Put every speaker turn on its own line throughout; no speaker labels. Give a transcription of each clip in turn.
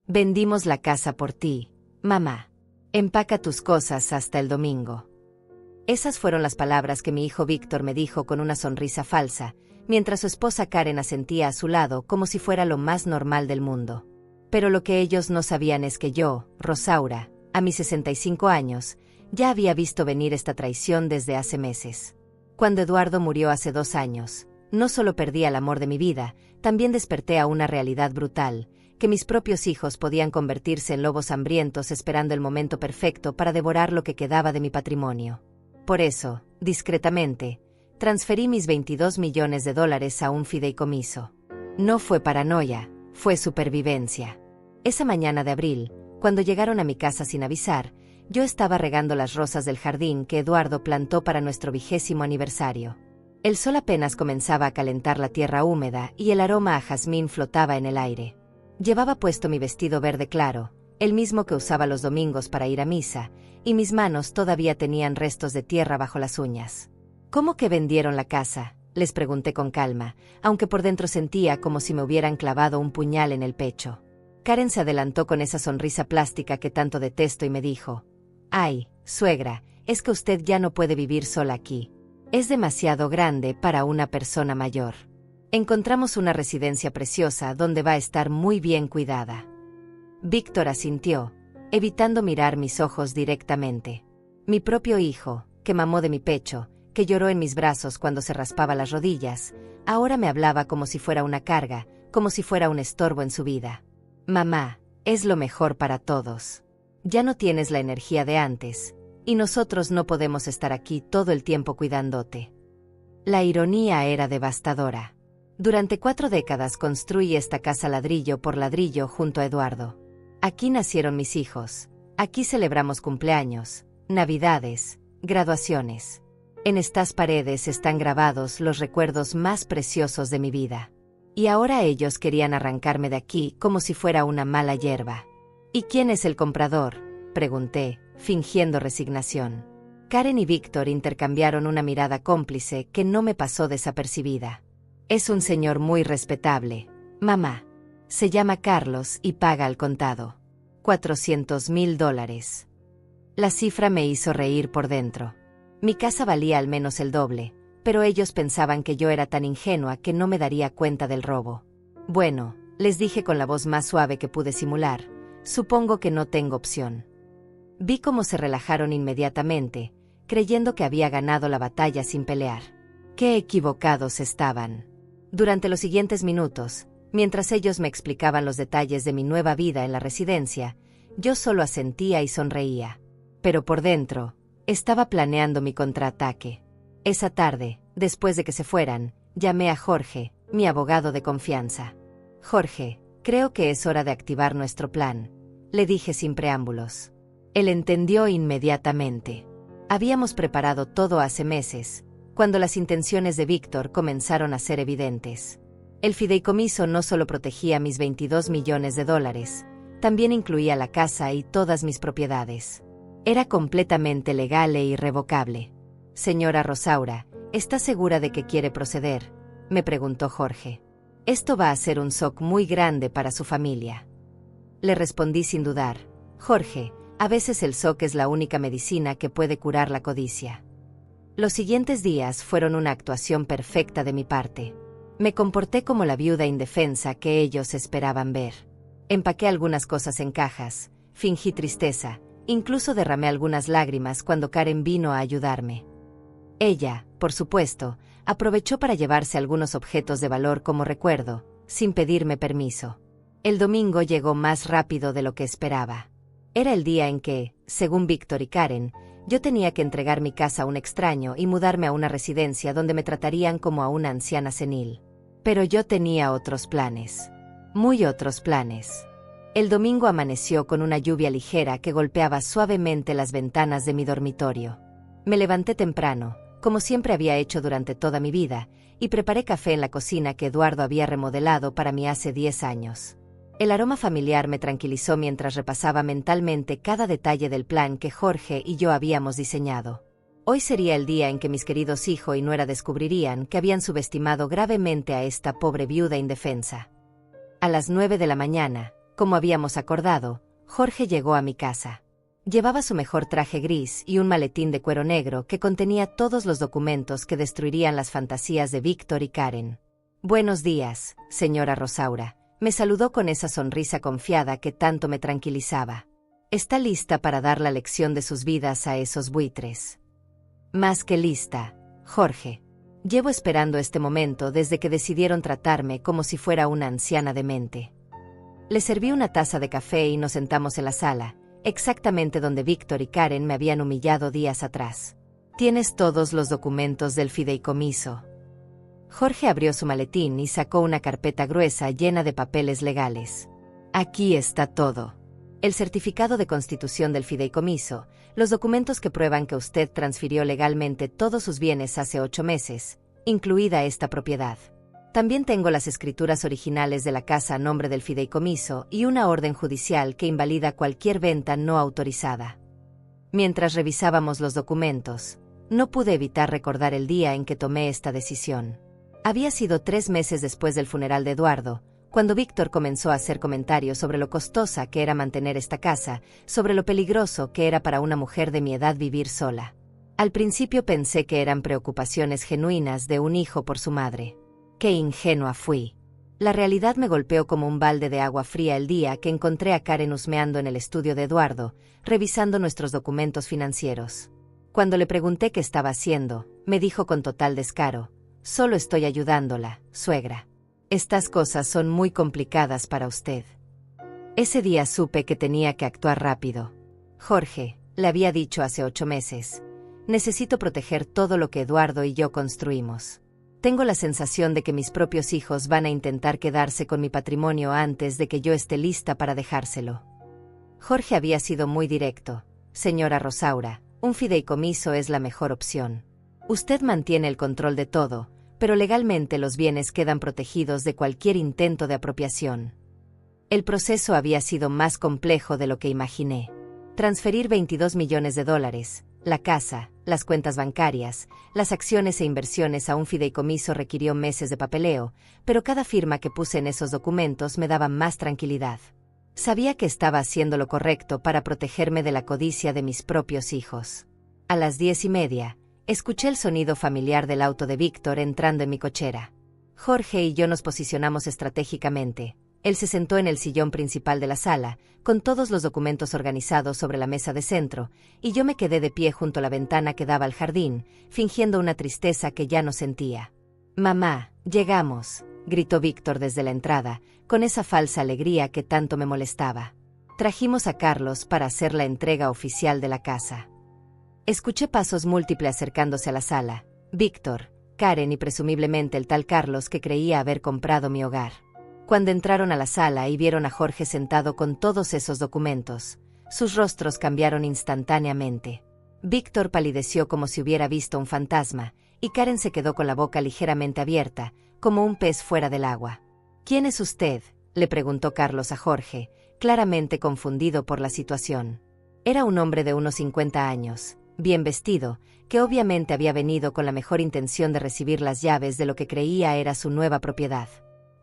Vendimos la casa por ti, mamá. Empaca tus cosas hasta el domingo. Esas fueron las palabras que mi hijo Víctor me dijo con una sonrisa falsa, mientras su esposa Karen asentía a su lado como si fuera lo más normal del mundo. Pero lo que ellos no sabían es que yo, Rosaura, a mis 65 años, ya había visto venir esta traición desde hace meses. Cuando Eduardo murió hace 2 años, no solo perdí al amor de mi vida, también desperté a una realidad brutal, que mis propios hijos podían convertirse en lobos hambrientos esperando el momento perfecto para devorar lo que quedaba de mi patrimonio. Por eso, discretamente, transferí mis $22 millones a un fideicomiso. No fue paranoia, fue supervivencia. Esa mañana de abril, cuando llegaron a mi casa sin avisar, yo estaba regando las rosas del jardín que Eduardo plantó para nuestro 20º aniversario. El sol apenas comenzaba a calentar la tierra húmeda y el aroma a jazmín flotaba en el aire. Llevaba puesto mi vestido verde claro, el mismo que usaba los domingos para ir a misa, y mis manos todavía tenían restos de tierra bajo las uñas. ¿Cómo que vendieron la casa?, les pregunté con calma, aunque por dentro sentía como si me hubieran clavado un puñal en el pecho. Karen se adelantó con esa sonrisa plástica que tanto detesto y me dijo: «Ay, suegra, es que usted ya no puede vivir sola aquí. Es demasiado grande para una persona mayor. Encontramos una residencia preciosa donde va a estar muy bien cuidada». Víctor asintió, evitando mirar mis ojos directamente. Mi propio hijo, que mamó de mi pecho, que lloró en mis brazos cuando se raspaba las rodillas, ahora me hablaba como si fuera una carga, como si fuera un estorbo en su vida. «Mamá, es lo mejor para todos. Ya no tienes la energía de antes, y nosotros no podemos estar aquí todo el tiempo cuidándote». La ironía era devastadora. Durante 4 décadas construí esta casa ladrillo por ladrillo junto a Eduardo. Aquí nacieron mis hijos, aquí celebramos cumpleaños, navidades, graduaciones. En estas paredes están grabados los recuerdos más preciosos de mi vida. Y ahora ellos querían arrancarme de aquí como si fuera una mala hierba. «¿Y quién es el comprador?», pregunté, fingiendo resignación. Karen y Víctor intercambiaron una mirada cómplice que no me pasó desapercibida. «Es un señor muy respetable, mamá. Se llama Carlos y paga al contado. $400,000. La cifra me hizo reír por dentro. Mi casa valía al menos el doble, pero ellos pensaban que yo era tan ingenua que no me daría cuenta del robo. «Bueno», les dije con la voz más suave que pude simular, «supongo que no tengo opción». Vi cómo se relajaron inmediatamente, creyendo que había ganado la batalla sin pelear. Qué equivocados estaban. Durante los siguientes minutos, mientras ellos me explicaban los detalles de mi nueva vida en la residencia, yo solo asentía y sonreía. Pero por dentro, estaba planeando mi contraataque. Esa tarde, después de que se fueran, llamé a Jorge, mi abogado de confianza. «Jorge, creo que es hora de activar nuestro plan», le dije sin preámbulos. Él entendió inmediatamente. Habíamos preparado todo hace meses, cuando las intenciones de Víctor comenzaron a ser evidentes. El fideicomiso no solo protegía mis $22 millones, también incluía la casa y todas mis propiedades. Era completamente legal e irrevocable. «Señora Rosaura, ¿está segura de que quiere proceder?», me preguntó Jorge. «Esto va a ser un shock muy grande para su familia». Le respondí sin dudar: «Jorge, a veces el shock es la única medicina que puede curar la codicia». Los siguientes días fueron una actuación perfecta de mi parte. Me comporté como la viuda indefensa que ellos esperaban ver. Empaqué algunas cosas en cajas, fingí tristeza, incluso derramé algunas lágrimas cuando Karen vino a ayudarme. Ella, por supuesto, aprovechó para llevarse algunos objetos de valor como recuerdo, sin pedirme permiso. El domingo llegó más rápido de lo que esperaba. Era el día en que, según Víctor y Karen, yo tenía que entregar mi casa a un extraño y mudarme a una residencia donde me tratarían como a una anciana senil. Pero yo tenía otros planes. Muy otros planes. El domingo amaneció con una lluvia ligera que golpeaba suavemente las ventanas de mi dormitorio. Me levanté temprano, como siempre había hecho durante toda mi vida, y preparé café en la cocina que Eduardo había remodelado para mí hace 10 años. El aroma familiar me tranquilizó mientras repasaba mentalmente cada detalle del plan que Jorge y yo habíamos diseñado. Hoy sería el día en que mis queridos hijo y nuera descubrirían que habían subestimado gravemente a esta pobre viuda indefensa. A las 9 de la mañana, Como habíamos acordado, Jorge llegó a mi casa. Llevaba su mejor traje gris y un maletín de cuero negro que contenía todos los documentos que destruirían las fantasías de Víctor y Karen. «Buenos días, señora Rosaura», me saludó con esa sonrisa confiada que tanto me tranquilizaba. «¿Está lista para dar la lección de sus vidas a esos buitres?» «Más que lista, Jorge. Llevo esperando este momento desde que decidieron tratarme como si fuera una anciana demente». Le serví una taza de café y nos sentamos en la sala, exactamente donde Víctor y Karen me habían humillado días atrás. «¿Tienes todos los documentos del fideicomiso?» Jorge abrió su maletín y sacó una carpeta gruesa llena de papeles legales. «Aquí está todo. El certificado de constitución del fideicomiso, los documentos que prueban que usted transfirió legalmente todos sus bienes hace 8 meses, incluida esta propiedad. También tengo las escrituras originales de la casa a nombre del fideicomiso y una orden judicial que invalida cualquier venta no autorizada». Mientras revisábamos los documentos, no pude evitar recordar el día en que tomé esta decisión. Había sido 3 meses después del funeral de Eduardo, cuando Víctor comenzó a hacer comentarios sobre lo costosa que era mantener esta casa, sobre lo peligroso que era para una mujer de mi edad vivir sola. Al principio pensé que eran preocupaciones genuinas de un hijo por su madre. ¡Qué ingenua fui! La realidad me golpeó como un balde de agua fría el día que encontré a Karen husmeando en el estudio de Eduardo, revisando nuestros documentos financieros. Cuando le pregunté qué estaba haciendo, me dijo con total descaro: «Solo estoy ayudándola, suegra. Estas cosas son muy complicadas para usted». Ese día supe que tenía que actuar rápido. «Jorge», le había dicho hace 8 meses, «necesito proteger todo lo que Eduardo y yo construimos. Tengo la sensación de que mis propios hijos van a intentar quedarse con mi patrimonio antes de que yo esté lista para dejárselo». Jorge había sido muy directo. «Señora Rosaura, un fideicomiso es la mejor opción. Usted mantiene el control de todo, pero legalmente los bienes quedan protegidos de cualquier intento de apropiación». El proceso había sido más complejo de lo que imaginé. Transferir $22 millones, la casa, las cuentas bancarias, las acciones e inversiones a un fideicomiso requirió meses de papeleo, pero cada firma que puse en esos documentos me daba más tranquilidad. Sabía que estaba haciendo lo correcto para protegerme de la codicia de mis propios hijos. A las 10:30, escuché el sonido familiar del auto de Víctor entrando en mi cochera. Jorge y yo nos posicionamos estratégicamente. Él se sentó en el sillón principal de la sala, con todos los documentos organizados sobre la mesa de centro, y yo me quedé de pie junto a la ventana que daba al jardín, fingiendo una tristeza que ya no sentía. «Mamá, llegamos», gritó Víctor desde la entrada, con esa falsa alegría que tanto me molestaba. Trajimos a Carlos para hacer la entrega oficial de la casa. Escuché pasos múltiples acercándose a la sala. Víctor, Karen y presumiblemente el tal Carlos que creía haber comprado mi hogar. Cuando entraron a la sala y vieron a Jorge sentado con todos esos documentos, sus rostros cambiaron instantáneamente. Víctor palideció como si hubiera visto un fantasma, y Karen se quedó con la boca ligeramente abierta, como un pez fuera del agua. «¿Quién es usted?», le preguntó Carlos a Jorge, claramente confundido por la situación. Era un hombre de unos 50 años, bien vestido, que obviamente había venido con la mejor intención de recibir las llaves de lo que creía era su nueva propiedad.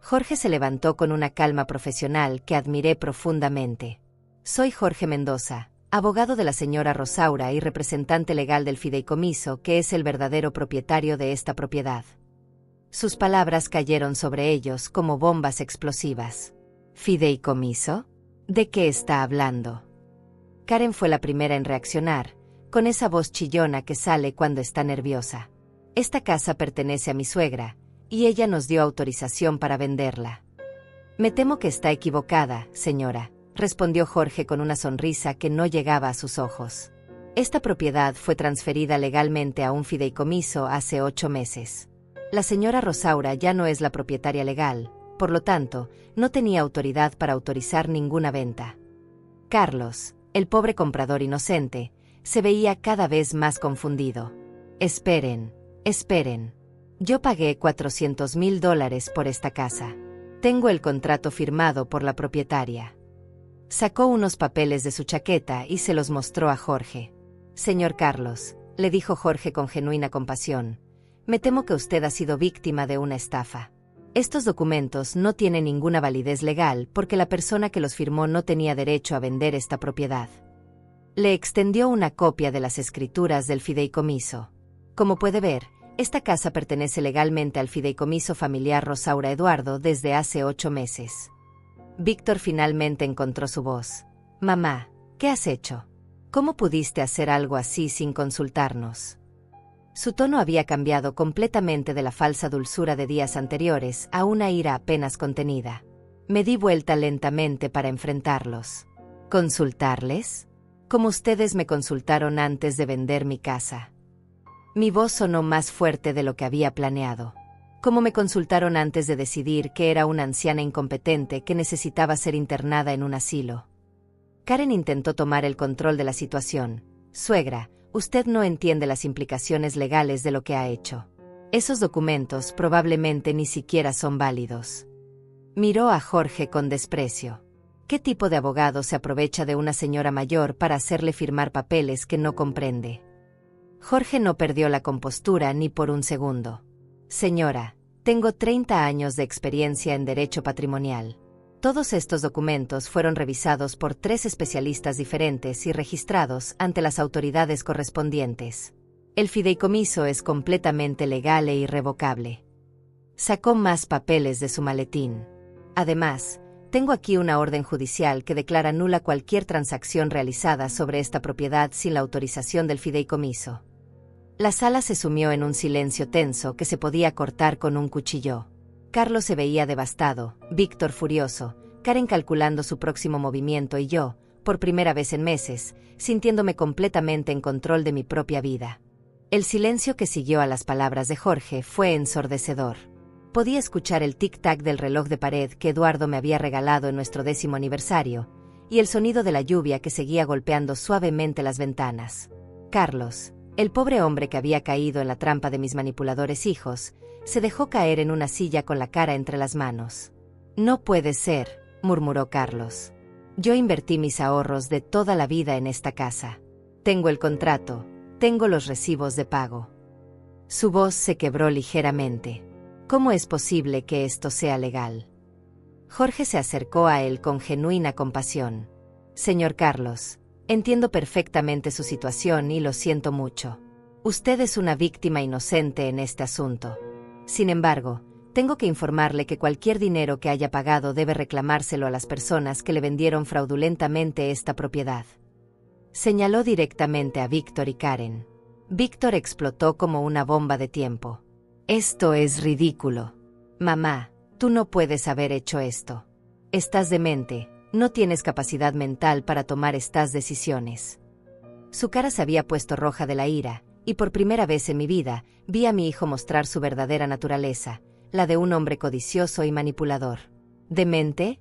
Jorge se levantó con una calma profesional que admiré profundamente. «Soy Jorge Mendoza, abogado de la señora Rosaura y representante legal del fideicomiso que es el verdadero propietario de esta propiedad». Sus palabras cayeron sobre ellos como bombas explosivas. «¿Fideicomiso? ¿De qué está hablando?». Karen fue la primera en reaccionar, con esa voz chillona que sale cuando está nerviosa. «Esta casa pertenece a mi suegra, y ella nos dio autorización para venderla». «Me temo que está equivocada, señora», respondió Jorge con una sonrisa que no llegaba a sus ojos. «Esta propiedad fue transferida legalmente a un fideicomiso hace 8 meses. La señora Rosaura ya no es la propietaria legal, por lo tanto, no tenía autoridad para autorizar ninguna venta». Carlos, el pobre comprador inocente, se veía cada vez más confundido. «Esperen, esperen. Yo pagué $400,000 por esta casa. Tengo el contrato firmado por la propietaria». Sacó unos papeles de su chaqueta y se los mostró a Jorge. «Señor Carlos», le dijo Jorge con genuina compasión, «me temo que usted ha sido víctima de una estafa. Estos documentos no tienen ninguna validez legal porque la persona que los firmó no tenía derecho a vender esta propiedad. Le extendió una copia de las escrituras del fideicomiso. Como puede ver, esta casa pertenece legalmente al fideicomiso familiar Rosaura Eduardo desde hace 8 meses. Víctor finalmente encontró su voz. Mamá, ¿qué has hecho? ¿Cómo pudiste hacer algo así sin consultarnos? Su tono había cambiado completamente de la falsa dulzura de días anteriores a una ira apenas contenida. Me di vuelta lentamente para enfrentarlos. ¿Consultarles? Como ustedes me consultaron antes de vender mi casa. Mi voz sonó más fuerte de lo que había planeado. Como me consultaron antes de decidir que era una anciana incompetente que necesitaba ser internada en un asilo. Karen intentó tomar el control de la situación. Suegra, usted no entiende las implicaciones legales de lo que ha hecho. Esos documentos probablemente ni siquiera son válidos. Miró a Jorge con desprecio. ¿Qué tipo de abogado se aprovecha de una señora mayor para hacerle firmar papeles que no comprende? Jorge no perdió la compostura ni por un segundo. Señora, tengo 30 años de experiencia en derecho patrimonial. Todos estos documentos fueron revisados por 3 especialistas diferentes y registrados ante las autoridades correspondientes. El fideicomiso es completamente legal e irrevocable. Sacó más papeles de su maletín. Además, tengo aquí una orden judicial que declara nula cualquier transacción realizada sobre esta propiedad sin la autorización del fideicomiso. La sala se sumió en un silencio tenso que se podía cortar con un cuchillo. Carlos se veía devastado, Víctor furioso, Karen calculando su próximo movimiento y yo, por primera vez en meses, sintiéndome completamente en control de mi propia vida. El silencio que siguió a las palabras de Jorge fue ensordecedor. Podía escuchar el tic-tac del reloj de pared que Eduardo me había regalado en nuestro 10º aniversario, y el sonido de la lluvia que seguía golpeando suavemente las ventanas. Carlos, el pobre hombre que había caído en la trampa de mis manipuladores hijos, se dejó caer en una silla con la cara entre las manos. No puede ser, murmuró Carlos. Yo invertí mis ahorros de toda la vida en esta casa. Tengo el contrato, tengo los recibos de pago. Su voz se quebró ligeramente. ¿Cómo es posible que esto sea legal? Jorge se acercó a él con genuina compasión. Señor Carlos, entiendo perfectamente su situación y lo siento mucho. Usted es una víctima inocente en este asunto. Sin embargo, tengo que informarle que cualquier dinero que haya pagado debe reclamárselo a las personas que le vendieron fraudulentamente esta propiedad. Señaló directamente a Víctor y Karen. Víctor explotó como una bomba de tiempo. Esto es ridículo. Mamá, tú no puedes haber hecho esto. Estás demente, no tienes capacidad mental para tomar estas decisiones. Su cara se había puesto roja de la ira, y por primera vez en mi vida, vi a mi hijo mostrar su verdadera naturaleza, la de un hombre codicioso y manipulador. ¿Demente?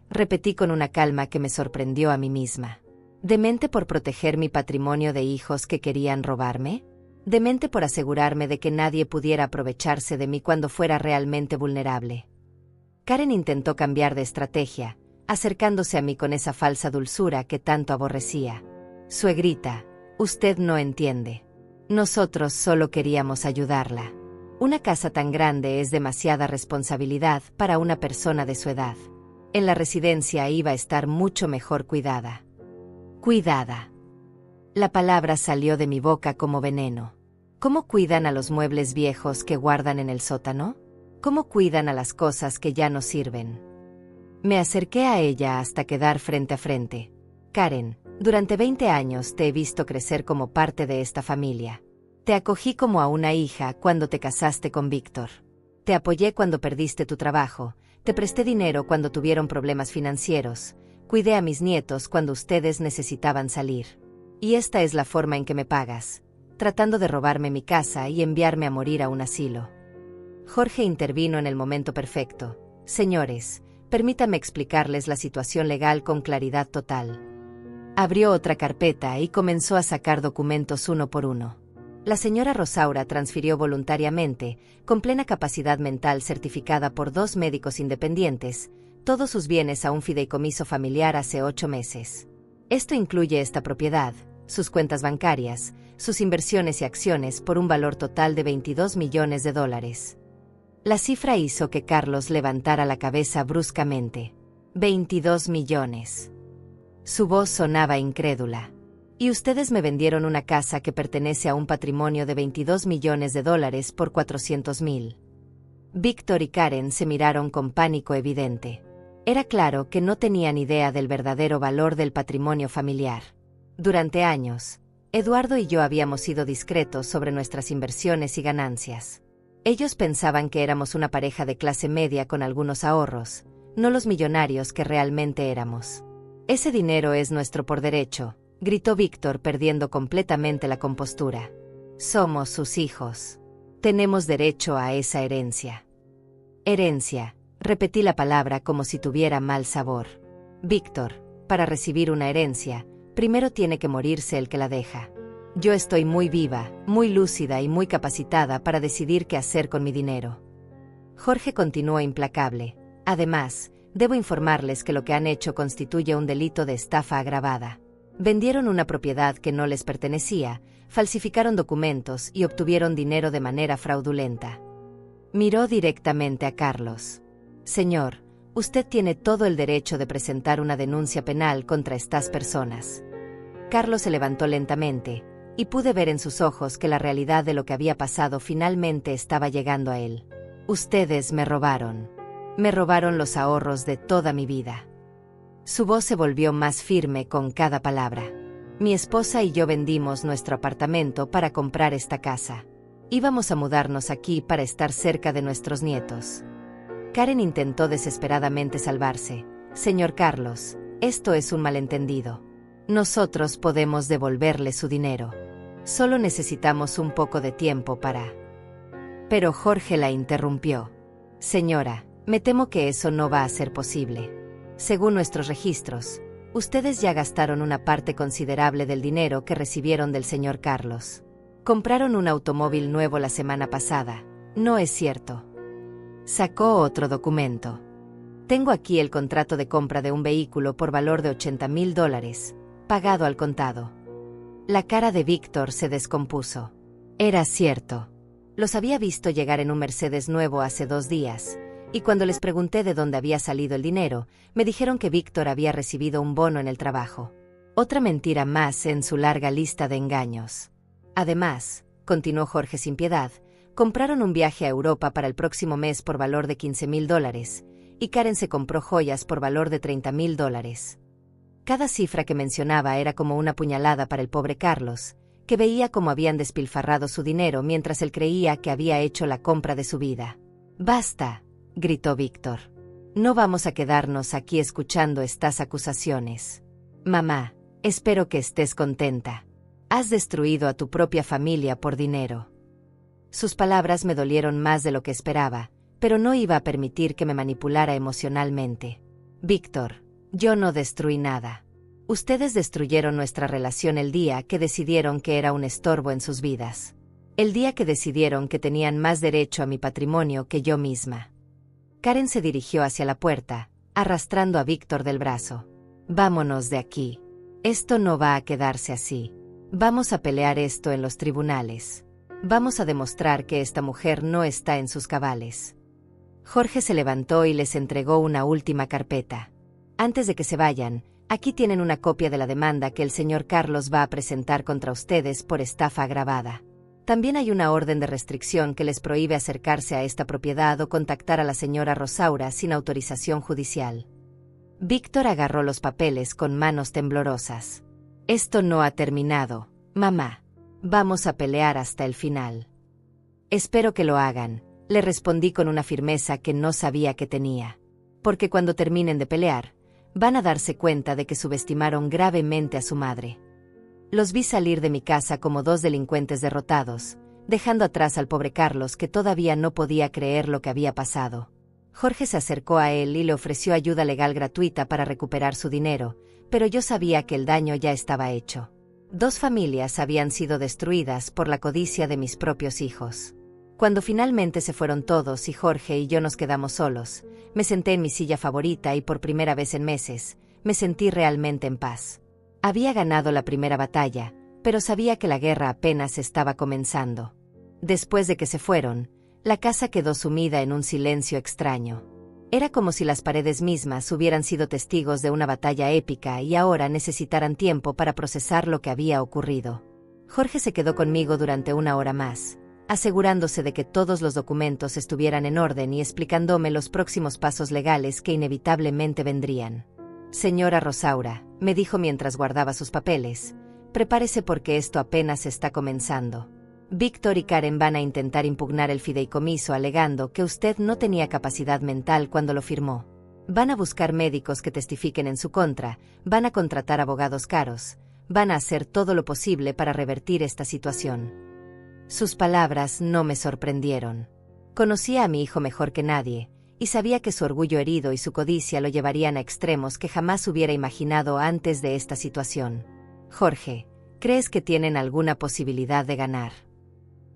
Repetí con una calma que me sorprendió a mí misma. ¿Demente por proteger mi patrimonio de hijos que querían robarme? ¿Demente por asegurarme de que nadie pudiera aprovecharse de mí cuando fuera realmente vulnerable? Karen intentó cambiar de estrategia, acercándose a mí con esa falsa dulzura que tanto aborrecía. Suegrita, usted no entiende. Nosotros solo queríamos ayudarla. Una casa tan grande es demasiada responsabilidad para una persona de su edad. En la residencia iba a estar mucho mejor cuidada. Cuidada. La palabra salió de mi boca como veneno. ¿Cómo cuidan a los muebles viejos que guardan en el sótano? ¿Cómo cuidan a las cosas que ya no sirven? Me acerqué a ella hasta quedar frente a frente. Karen, durante 20 años te he visto crecer como parte de esta familia. Te acogí como a una hija cuando te casaste con Víctor. Te apoyé cuando perdiste tu trabajo, te presté dinero cuando tuvieron problemas financieros, cuidé a mis nietos cuando ustedes necesitaban salir. Y esta es la forma en que me pagas, tratando de robarme mi casa y enviarme a morir a un asilo. Jorge intervino en el momento perfecto. Señores, permítame explicarles la situación legal con claridad total. Abrió otra carpeta y comenzó a sacar documentos uno por uno. La señora Rosaura transfirió voluntariamente, con plena capacidad mental certificada por 2 médicos independientes, todos sus bienes a un fideicomiso familiar hace 8 meses. Esto incluye esta propiedad, sus cuentas bancarias, sus inversiones y acciones por un valor total de $22 millones. La cifra hizo que Carlos levantara la cabeza bruscamente. 22 millones. Su voz sonaba incrédula. Y ustedes me vendieron una casa que pertenece a un patrimonio de 22 millones de dólares por 400,000. Víctor y Karen se miraron con pánico evidente. Era claro que no tenían idea del verdadero valor del patrimonio familiar. Durante años, Eduardo y yo habíamos sido discretos sobre nuestras inversiones y ganancias. Ellos pensaban que éramos una pareja de clase media con algunos ahorros, no los millonarios que realmente éramos. Ese dinero es nuestro por derecho, gritó Víctor perdiendo completamente la compostura. Somos sus hijos. Tenemos derecho a esa herencia. Herencia, repetí la palabra como si tuviera mal sabor. Víctor, para recibir una herencia, primero tiene que morirse el que la deja. Yo estoy muy viva, muy lúcida y muy capacitada para decidir qué hacer con mi dinero. Jorge continuó implacable. Además, debo informarles que lo que han hecho constituye un delito de estafa agravada. Vendieron una propiedad que no les pertenecía, falsificaron documentos y obtuvieron dinero de manera fraudulenta. Miró directamente a Carlos. Señor, usted tiene todo el derecho de presentar una denuncia penal contra estas personas. Carlos se levantó lentamente, y pude ver en sus ojos que la realidad de lo que había pasado finalmente estaba llegando a él. Ustedes me robaron. Me robaron los ahorros de toda mi vida. Su voz se volvió más firme con cada palabra. Mi esposa y yo vendimos nuestro apartamento para comprar esta casa. Íbamos a mudarnos aquí para estar cerca de nuestros nietos. Karen intentó desesperadamente salvarse. Señor Carlos, esto es un malentendido. Nosotros podemos devolverle su dinero. Solo necesitamos un poco de tiempo para... Pero Jorge la interrumpió. Señora, me temo que eso no va a ser posible. Según nuestros registros, ustedes ya gastaron una parte considerable del dinero que recibieron del señor Carlos. Compraron un automóvil nuevo la semana pasada. No es cierto. Sacó otro documento. Tengo aquí el contrato de compra de un vehículo por valor de $80,000, pagado al contado. La cara de Víctor se descompuso. Era cierto. Los había visto llegar en un Mercedes nuevo hace 2 días. Y cuando les pregunté de dónde había salido el dinero, me dijeron que Víctor había recibido un bono en el trabajo. Otra mentira más en su larga lista de engaños. Además, continuó Jorge sin piedad, compraron un viaje a Europa para el próximo mes por valor de $15,000, y Karen se compró joyas por valor de $30,000. Cada cifra que mencionaba era como una puñalada para el pobre Carlos, que veía cómo habían despilfarrado su dinero mientras él creía que había hecho la compra de su vida. ¡Basta!, gritó Víctor. No vamos a quedarnos aquí escuchando estas acusaciones. Mamá, espero que estés contenta. Has destruido a tu propia familia por dinero. Sus palabras me dolieron más de lo que esperaba, pero no iba a permitir que me manipulara emocionalmente. Víctor, yo no destruí nada. Ustedes destruyeron nuestra relación el día que decidieron que era un estorbo en sus vidas. El día que decidieron que tenían más derecho a mi patrimonio que yo misma. Karen se dirigió hacia la puerta, arrastrando a Víctor del brazo. Vámonos de aquí. Esto no va a quedarse así. Vamos a pelear esto en los tribunales. Vamos a demostrar que esta mujer no está en sus cabales. Jorge se levantó y les entregó una última carpeta. Antes de que se vayan, aquí tienen una copia de la demanda que el señor Carlos va a presentar contra ustedes por estafa agravada. También hay una orden de restricción que les prohíbe acercarse a esta propiedad o contactar a la señora Rosaura sin autorización judicial. Víctor agarró los papeles con manos temblorosas. Esto no ha terminado, mamá. Vamos a pelear hasta el final. Espero que lo hagan, le respondí con una firmeza que no sabía que tenía. Porque cuando terminen de pelear, van a darse cuenta de que subestimaron gravemente a su madre. Los vi salir de mi casa como 2 delincuentes derrotados, dejando atrás al pobre Carlos que todavía no podía creer lo que había pasado. Jorge se acercó a él y le ofreció ayuda legal gratuita para recuperar su dinero, pero yo sabía que el daño ya estaba hecho. 2 familias habían sido destruidas por la codicia de mis propios hijos. Cuando finalmente se fueron todos y Jorge y yo nos quedamos solos, me senté en mi silla favorita y por primera vez en meses, me sentí realmente en paz. Había ganado la primera batalla, pero sabía que la guerra apenas estaba comenzando. Después de que se fueron, La casa quedó sumida en un silencio extraño. Era como si las paredes mismas hubieran sido testigos de una batalla épica y ahora necesitaran tiempo para procesar lo que había ocurrido. Jorge se quedó conmigo durante una hora más, asegurándose de que todos los documentos estuvieran en orden y explicándome los próximos pasos legales que inevitablemente vendrían. Señora Rosaura, me dijo mientras guardaba sus papeles, prepárese porque esto apenas está comenzando. Víctor y Karen van a intentar impugnar el fideicomiso alegando que usted no tenía capacidad mental cuando lo firmó. Van a buscar médicos que testifiquen en su contra, van a contratar abogados caros, van a hacer todo lo posible para revertir esta situación. Sus palabras no me sorprendieron. Conocía a mi hijo mejor que nadie, y sabía que su orgullo herido y su codicia lo llevarían a extremos que jamás hubiera imaginado antes de esta situación. Jorge, ¿crees que tienen alguna posibilidad de ganar?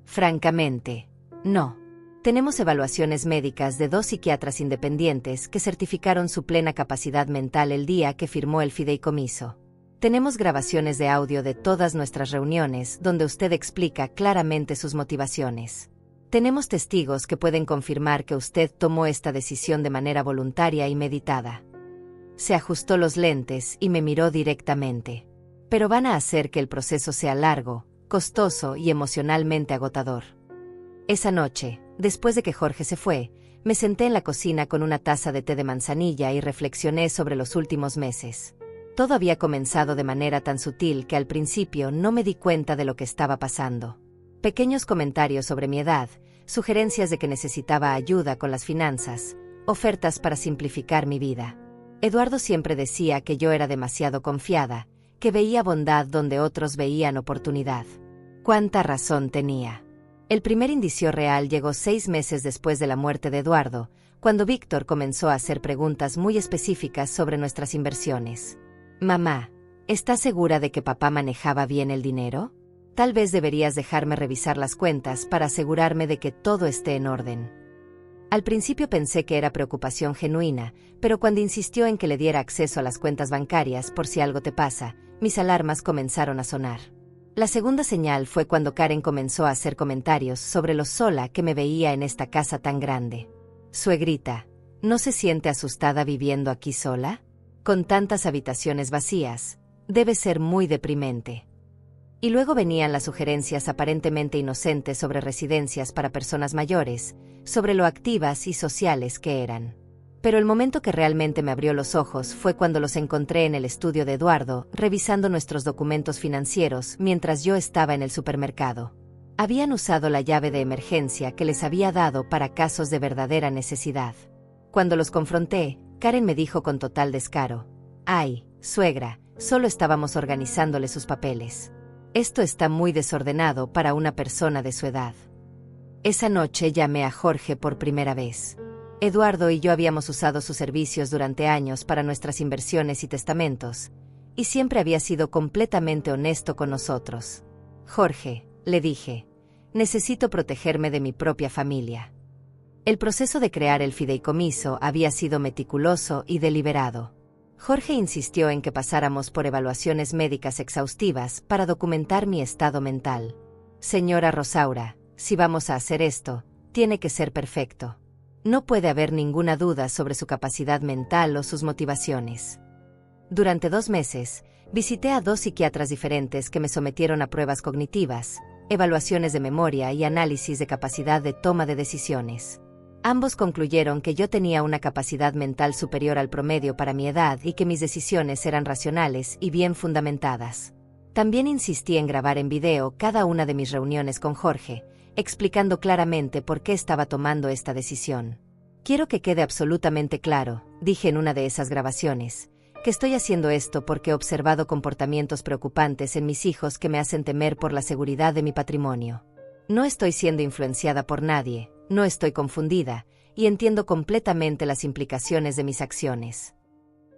Francamente, no. Tenemos evaluaciones médicas de 2 psiquiatras independientes que certificaron su plena capacidad mental el día que firmó el fideicomiso. Tenemos grabaciones de audio de todas nuestras reuniones donde usted explica claramente sus motivaciones. Tenemos testigos que pueden confirmar que usted tomó esta decisión de manera voluntaria y meditada. Se ajustó los lentes y me miró directamente. Pero van a hacer que el proceso sea largo, costoso y emocionalmente agotador. Esa noche, después de que Jorge se fue, me senté en la cocina con una taza de té de manzanilla y reflexioné sobre los últimos meses. Todo había comenzado de manera tan sutil que al principio no me di cuenta de lo que estaba pasando. Pequeños comentarios sobre mi edad, sugerencias de que necesitaba ayuda con las finanzas, ofertas para simplificar mi vida. Eduardo siempre decía que yo era demasiado confiada, que veía bondad donde otros veían oportunidad. ¿Cuánta razón tenía? El primer indicio real llegó 6 meses después de la muerte de Eduardo, cuando Víctor comenzó a hacer preguntas muy específicas sobre nuestras inversiones. Mamá, ¿estás segura de que papá manejaba bien el dinero? Tal vez deberías dejarme revisar las cuentas para asegurarme de que todo esté en orden. Al principio pensé que era preocupación genuina, pero cuando insistió en que le diera acceso a las cuentas bancarias por si algo te pasa, mis alarmas comenzaron a sonar. La segunda señal fue cuando Karen comenzó a hacer comentarios sobre lo sola que me veía en esta casa tan grande. Suegrita, ¿no se siente asustada viviendo aquí sola? Con tantas habitaciones vacías, debe ser muy deprimente. Y luego venían las sugerencias aparentemente inocentes sobre residencias para personas mayores, sobre lo activas y sociales que eran. Pero el momento que realmente me abrió los ojos fue cuando los encontré en el estudio de Eduardo, revisando nuestros documentos financieros mientras yo estaba en el supermercado. Habían usado la llave de emergencia que les había dado para casos de verdadera necesidad. Cuando los confronté, Karen me dijo con total descaro: «Ay, suegra, solo estábamos organizándole sus papeles. Esto está muy desordenado para una persona de su edad». Esa noche llamé a Jorge por primera vez. Eduardo y yo habíamos usado sus servicios durante años para nuestras inversiones y testamentos, y siempre había sido completamente honesto con nosotros. «Jorge», le dije, «necesito protegerme de mi propia familia». El proceso de crear el fideicomiso había sido meticuloso y deliberado. Jorge insistió en que pasáramos por evaluaciones médicas exhaustivas para documentar mi estado mental. «Señora Rosaura, si vamos a hacer esto, tiene que ser perfecto. No puede haber ninguna duda sobre su capacidad mental o sus motivaciones». Durante 2 meses, visité a 2 psiquiatras diferentes que me sometieron a pruebas cognitivas, evaluaciones de memoria y análisis de capacidad de toma de decisiones. Ambos concluyeron que yo tenía una capacidad mental superior al promedio para mi edad y que mis decisiones eran racionales y bien fundamentadas. También insistí en grabar en video cada una de mis reuniones con Jorge, explicando claramente por qué estaba tomando esta decisión. «Quiero que quede absolutamente claro», dije en una de esas grabaciones, «que estoy haciendo esto porque he observado comportamientos preocupantes en mis hijos que me hacen temer por la seguridad de mi patrimonio. No estoy siendo influenciada por nadie, no estoy confundida, y entiendo completamente las implicaciones de mis acciones».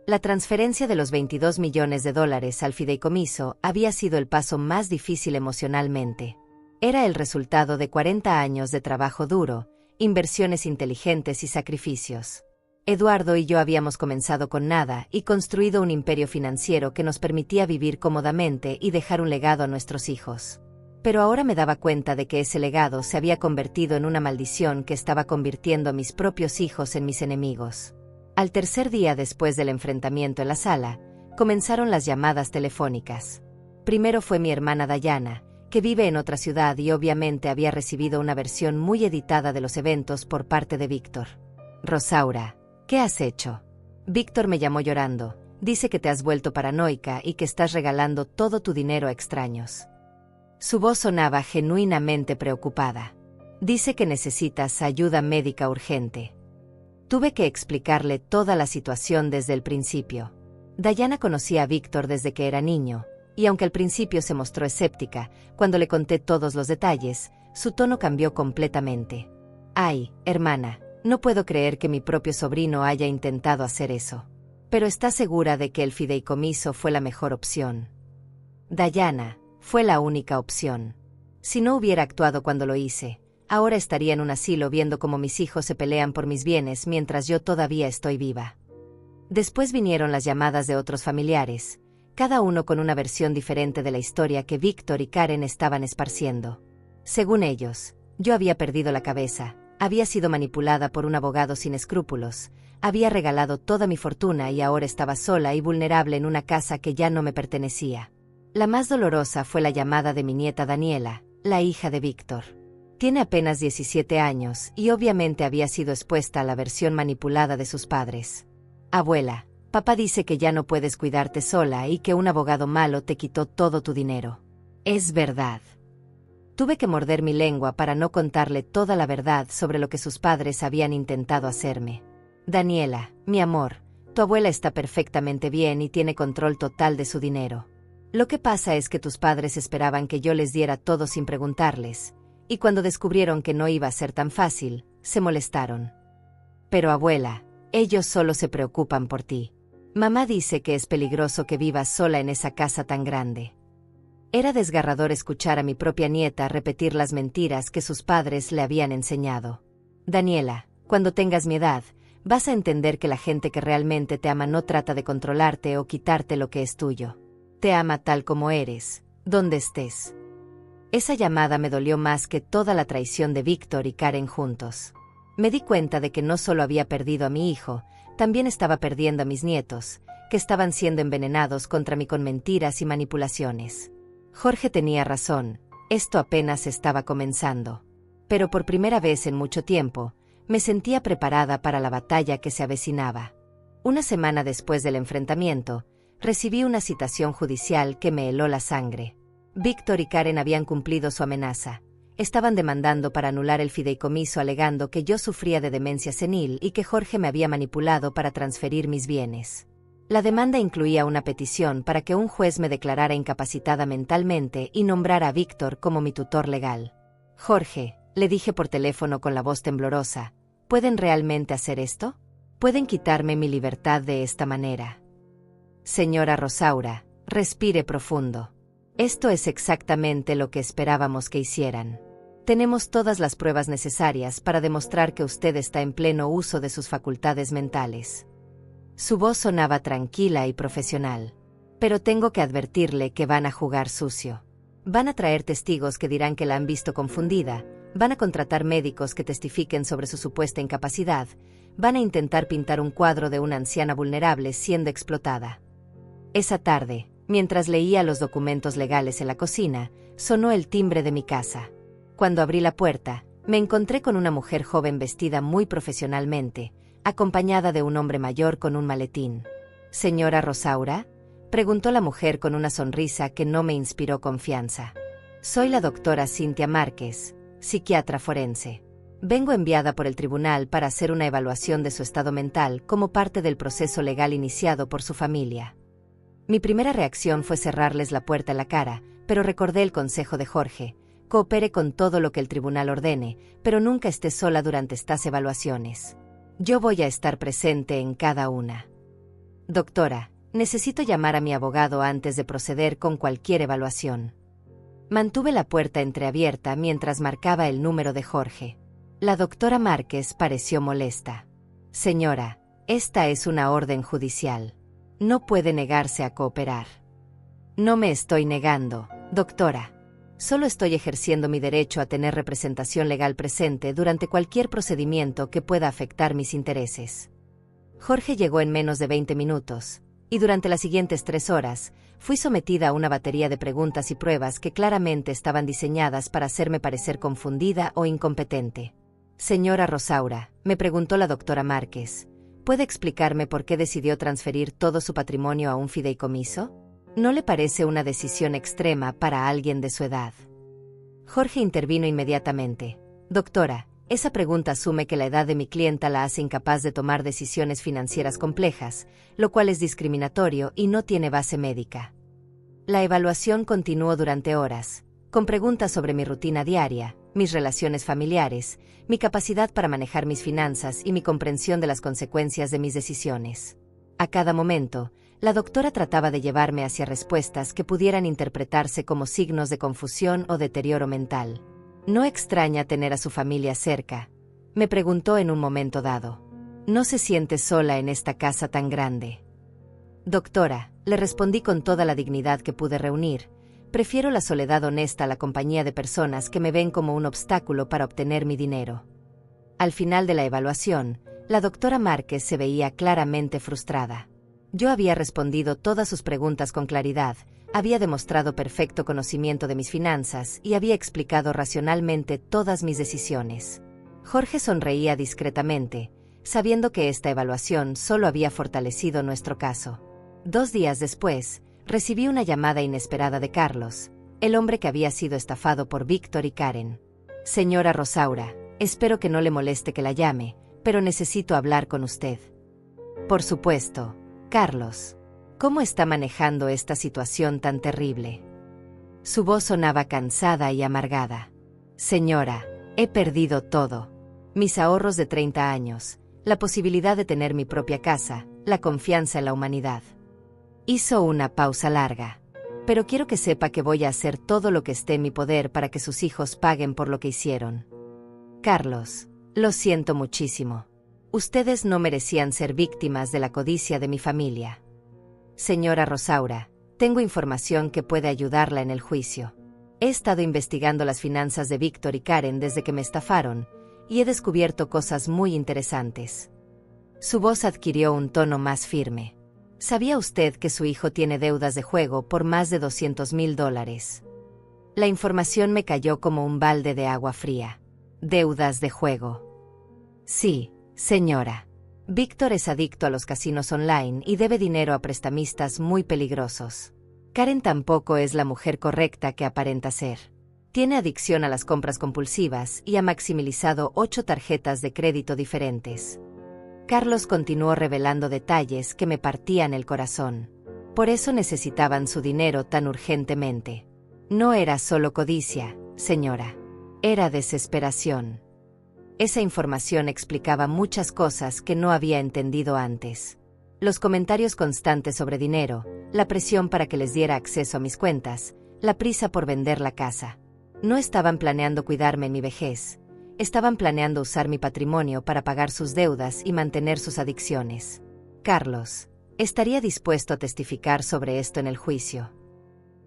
La transferencia de los $22 millones al fideicomiso había sido el paso más difícil emocionalmente. Era el resultado de 40 años de trabajo duro, inversiones inteligentes y sacrificios. Eduardo y yo habíamos comenzado con nada y construido un imperio financiero que nos permitía vivir cómodamente y dejar un legado a nuestros hijos. Pero ahora me daba cuenta de que ese legado se había convertido en una maldición que estaba convirtiendo a mis propios hijos en mis enemigos. Al tercer día después del enfrentamiento en la sala, comenzaron las llamadas telefónicas. Primero fue mi hermana Dayana, que vive en otra ciudad y obviamente había recibido una versión muy editada de los eventos por parte de Víctor. Rosaura, ¿qué has hecho? Víctor me llamó llorando, dice que te has vuelto paranoica y que estás regalando todo tu dinero a extraños. Su voz sonaba genuinamente preocupada. Dice que necesitas ayuda médica urgente. Tuve que explicarle toda la situación desde el principio. Dayana conocía a Víctor desde que era niño, y aunque al principio se mostró escéptica, cuando le conté todos los detalles, su tono cambió completamente. Ay, hermana, no puedo creer que mi propio sobrino haya intentado hacer eso. Pero ¿estás segura de que el fideicomiso fue la mejor opción? Dayana, fue la única opción. Si no hubiera actuado cuando lo hice, ahora estaría en un asilo viendo cómo mis hijos se pelean por mis bienes mientras yo todavía estoy viva. Después vinieron las llamadas de otros familiares, cada uno con una versión diferente de la historia que Víctor y Karen estaban esparciendo. Según ellos, yo había perdido la cabeza, había sido manipulada por un abogado sin escrúpulos, había regalado toda mi fortuna y ahora estaba sola y vulnerable en una casa que ya no me pertenecía. La más dolorosa fue la llamada de mi nieta Daniela, la hija de Víctor. Tiene apenas 17 años y obviamente había sido expuesta a la versión manipulada de sus padres. Abuela, papá dice que ya no puedes cuidarte sola y que un abogado malo te quitó todo tu dinero. Es verdad. Tuve que morder mi lengua para no contarle toda la verdad sobre lo que sus padres habían intentado hacerme. Daniela, mi amor, tu abuela está perfectamente bien y tiene control total de su dinero. Lo que pasa es que tus padres esperaban que yo les diera todo sin preguntarles, y cuando descubrieron que no iba a ser tan fácil, se molestaron. Pero abuela, ellos solo se preocupan por ti. Mamá dice que es peligroso que vivas sola en esa casa tan grande. Era desgarrador escuchar a mi propia nieta repetir las mentiras que sus padres le habían enseñado. Daniela, cuando tengas mi edad, vas a entender que la gente que realmente te ama no trata de controlarte o quitarte lo que es tuyo. Te ama tal como eres, donde estés. Esa llamada me dolió más que toda la traición de Víctor y Karen juntos. Me di cuenta de que no solo había perdido a mi hijo, también estaba perdiendo a mis nietos, que estaban siendo envenenados contra mí con mentiras y manipulaciones. Jorge tenía razón, esto apenas estaba comenzando. Pero por primera vez en mucho tiempo, me sentía preparada para la batalla que se avecinaba. Una semana después del enfrentamiento, recibí una citación judicial que me heló la sangre. Víctor y Karen habían cumplido su amenaza. Estaban demandando para anular el fideicomiso alegando que yo sufría de demencia senil y que Jorge me había manipulado para transferir mis bienes. La demanda incluía una petición para que un juez me declarara incapacitada mentalmente y nombrara a Víctor como mi tutor legal. Jorge, le dije por teléfono con la voz temblorosa, ¿pueden realmente hacer esto? ¿Pueden quitarme mi libertad de esta manera? Señora Rosaura, respire profundo. Esto es exactamente lo que esperábamos que hicieran. Tenemos todas las pruebas necesarias para demostrar que usted está en pleno uso de sus facultades mentales. Su voz sonaba tranquila y profesional. Pero tengo que advertirle que van a jugar sucio. Van a traer testigos que dirán que la han visto confundida, van a contratar médicos que testifiquen sobre su supuesta incapacidad, van a intentar pintar un cuadro de una anciana vulnerable siendo explotada. Esa tarde, mientras leía los documentos legales en la cocina, sonó el timbre de mi casa. Cuando abrí la puerta, me encontré con una mujer joven vestida muy profesionalmente, acompañada de un hombre mayor con un maletín. ¿Señora Rosaura?, preguntó la mujer con una sonrisa que no me inspiró confianza. Soy la doctora Cintia Márquez, psiquiatra forense. Vengo enviada por el tribunal para hacer una evaluación de su estado mental como parte del proceso legal iniciado por su familia. Mi primera reacción fue cerrarles la puerta en la cara, pero recordé el consejo de Jorge: coopere con todo lo que el tribunal ordene, pero nunca esté sola durante estas evaluaciones. Yo voy a estar presente en cada una. Doctora, necesito llamar a mi abogado antes de proceder con cualquier evaluación. Mantuve la puerta entreabierta mientras marcaba el número de Jorge. La doctora Márquez pareció molesta. Señora, esta es una orden judicial. No puede negarse a cooperar. No me estoy negando, doctora. Solo estoy ejerciendo mi derecho a tener representación legal presente durante cualquier procedimiento que pueda afectar mis intereses. Jorge llegó en menos de 20 minutos, y durante las siguientes 3 horas, fui sometida a una batería de preguntas y pruebas que claramente estaban diseñadas para hacerme parecer confundida o incompetente. Señora Rosaura, me preguntó la doctora Márquez, ¿puede explicarme por qué decidió transferir todo su patrimonio a un fideicomiso? ¿No le parece una decisión extrema para alguien de su edad? Jorge intervino inmediatamente. Doctora, esa pregunta asume que la edad de mi clienta la hace incapaz de tomar decisiones financieras complejas, lo cual es discriminatorio y no tiene base médica. La evaluación continuó durante horas, con preguntas sobre mi rutina diaria, mis relaciones familiares, mi capacidad para manejar mis finanzas y mi comprensión de las consecuencias de mis decisiones. A cada momento, la doctora trataba de llevarme hacia respuestas que pudieran interpretarse como signos de confusión o deterioro mental. ¿No extraña tener a su familia cerca?, me preguntó en un momento dado. ¿No se siente sola en esta casa tan grande? Doctora, le respondí con toda la dignidad que pude reunir, prefiero la soledad honesta a la compañía de personas que me ven como un obstáculo para obtener mi dinero. Al final de la evaluación, la doctora Márquez se veía claramente frustrada. Yo había respondido todas sus preguntas con claridad, había demostrado perfecto conocimiento de mis finanzas y había explicado racionalmente todas mis decisiones. Jorge sonreía discretamente, sabiendo que esta evaluación solo había fortalecido nuestro caso. 2 días después, recibí una llamada inesperada de Carlos, el hombre que había sido estafado por Víctor y Karen. Señora Rosaura, espero que no le moleste que la llame, pero necesito hablar con usted. Por supuesto, Carlos. ¿Cómo está manejando esta situación tan terrible? Su voz sonaba cansada y amargada. Señora, he perdido todo. Mis ahorros de 30 años, la posibilidad de tener mi propia casa, la confianza en la humanidad. Hizo una pausa larga. Pero quiero que sepa que voy a hacer todo lo que esté en mi poder para que sus hijos paguen por lo que hicieron. Carlos, lo siento muchísimo. Ustedes no merecían ser víctimas de la codicia de mi familia. Señora Rosaura, tengo información que puede ayudarla en el juicio. He estado investigando las finanzas de Víctor y Karen desde que me estafaron, y he descubierto cosas muy interesantes. Su voz adquirió un tono más firme. ¿Sabía usted que su hijo tiene deudas de juego por más de $200,000? La información me cayó como un balde de agua fría. ¿Deudas de juego? Sí, señora. Víctor es adicto a los casinos online y debe dinero a prestamistas muy peligrosos. Karen tampoco es la mujer correcta que aparenta ser. Tiene adicción a las compras compulsivas y ha maximizado 8 tarjetas de crédito diferentes. Carlos continuó revelando detalles que me partían el corazón. Por eso necesitaban su dinero tan urgentemente. No era solo codicia, señora. Era desesperación. Esa información explicaba muchas cosas que no había entendido antes. Los comentarios constantes sobre dinero, la presión para que les diera acceso a mis cuentas, la prisa por vender la casa. No estaban planeando cuidarme en mi vejez. Estaban planeando usar mi patrimonio para pagar sus deudas y mantener sus adicciones. Carlos, estaría dispuesto a testificar sobre esto en el juicio.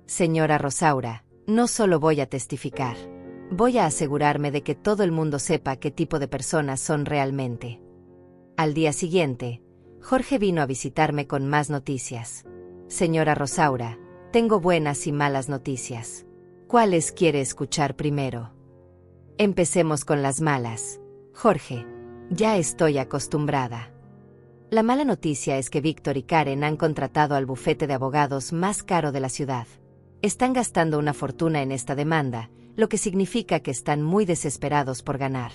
Señora Rosaura, no solo voy a testificar. Voy a asegurarme de que todo el mundo sepa qué tipo de personas son realmente. Al día siguiente, Jorge vino a visitarme con más noticias. Señora Rosaura, tengo buenas y malas noticias. ¿Cuáles quiere escuchar primero? Empecemos con las malas. Jorge, ya estoy acostumbrada. La mala noticia es que Víctor y Karen han contratado al bufete de abogados más caro de la ciudad. Están gastando una fortuna en esta demanda, lo que significa que están muy desesperados por ganar.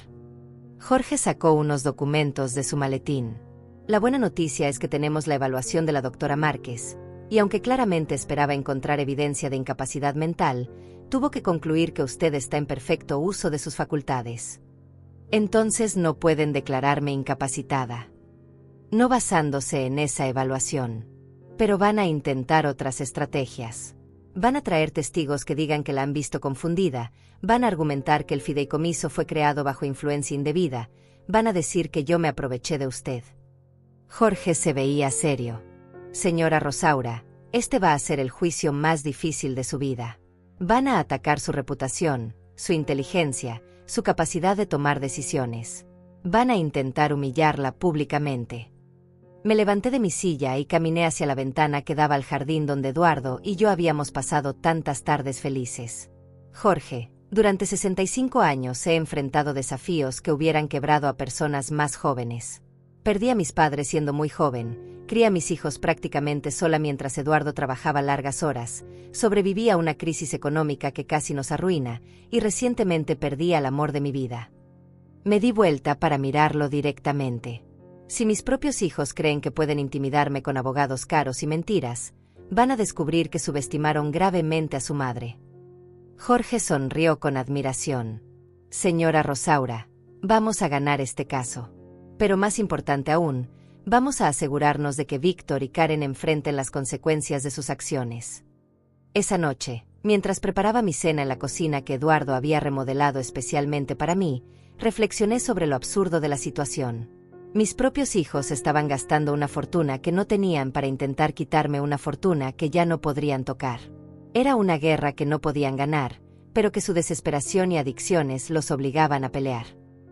Jorge sacó unos documentos de su maletín. La buena noticia es que tenemos la evaluación de la doctora Márquez, y aunque claramente esperaba encontrar evidencia de incapacidad mental, tuvo que concluir que usted está en perfecto uso de sus facultades. Entonces no pueden declararme incapacitada. No basándose en esa evaluación. Pero van a intentar otras estrategias. Van a traer testigos que digan que la han visto confundida, van a argumentar que el fideicomiso fue creado bajo influencia indebida, van a decir que yo me aproveché de usted. Jorge se veía serio. Señora Rosaura, este va a ser el juicio más difícil de su vida. Van a atacar su reputación, su inteligencia, su capacidad de tomar decisiones. Van a intentar humillarla públicamente. Me levanté de mi silla y caminé hacia la ventana que daba al jardín donde Eduardo y yo habíamos pasado tantas tardes felices. Jorge, durante 65 años he enfrentado desafíos que hubieran quebrado a personas más jóvenes. Perdí a mis padres siendo muy joven, crié a mis hijos prácticamente sola mientras Eduardo trabajaba largas horas, sobreviví a una crisis económica que casi nos arruina, y recientemente perdí al amor de mi vida. Me di vuelta para mirarlo directamente. Si mis propios hijos creen que pueden intimidarme con abogados caros y mentiras, van a descubrir que subestimaron gravemente a su madre. Jorge sonrió con admiración. Señora Rosaura, vamos a ganar este caso. Pero más importante aún, vamos a asegurarnos de que Víctor y Karen enfrenten las consecuencias de sus acciones. Esa noche, mientras preparaba mi cena en la cocina que Eduardo había remodelado especialmente para mí, reflexioné sobre lo absurdo de la situación. Mis propios hijos estaban gastando una fortuna que no tenían para intentar quitarme una fortuna que ya no podrían tocar. Era una guerra que no podían ganar, pero que su desesperación y adicciones los obligaban a pelear.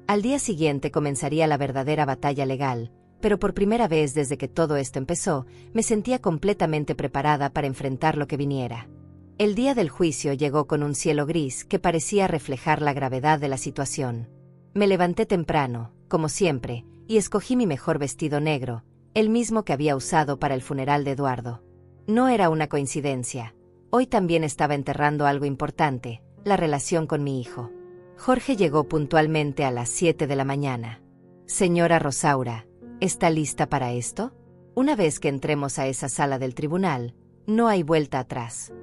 Al día siguiente comenzaría la verdadera batalla legal, pero por primera vez desde que todo esto empezó, me sentía completamente preparada para enfrentar lo que viniera. El día del juicio llegó con un cielo gris que parecía reflejar la gravedad de la situación. Me levanté temprano, como siempre, y escogí mi mejor vestido negro, el mismo que había usado para el funeral de Eduardo. No era una coincidencia. Hoy también estaba enterrando algo importante, la relación con mi hijo. Jorge llegó puntualmente a las 7 de la mañana. Señora Rosaura, ¿está lista para esto? Una vez que entremos a esa sala del tribunal, no hay vuelta atrás.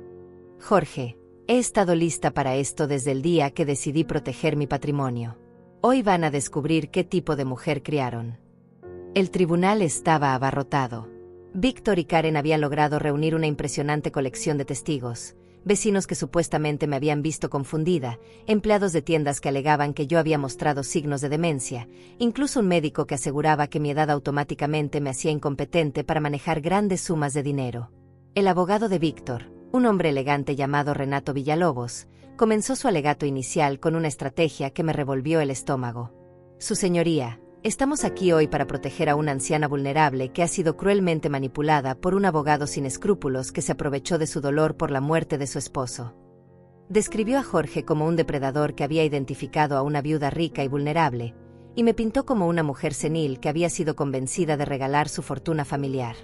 Jorge, he estado lista para esto desde el día que decidí proteger mi patrimonio. Hoy van a descubrir qué tipo de mujer criaron. El tribunal estaba abarrotado. Víctor y Karen habían logrado reunir una impresionante colección de testigos, vecinos que supuestamente me habían visto confundida, empleados de tiendas que alegaban que yo había mostrado signos de demencia, incluso un médico que aseguraba que mi edad automáticamente me hacía incompetente para manejar grandes sumas de dinero. El abogado de Víctor, un hombre elegante llamado Renato Villalobos, comenzó su alegato inicial con una estrategia que me revolvió el estómago. Su señoría, estamos aquí hoy para proteger a una anciana vulnerable que ha sido cruelmente manipulada por un abogado sin escrúpulos que se aprovechó de su dolor por la muerte de su esposo. Describió a Jorge como un depredador que había identificado a una viuda rica y vulnerable, y me pintó como una mujer senil que había sido convencida de regalar su fortuna familiar.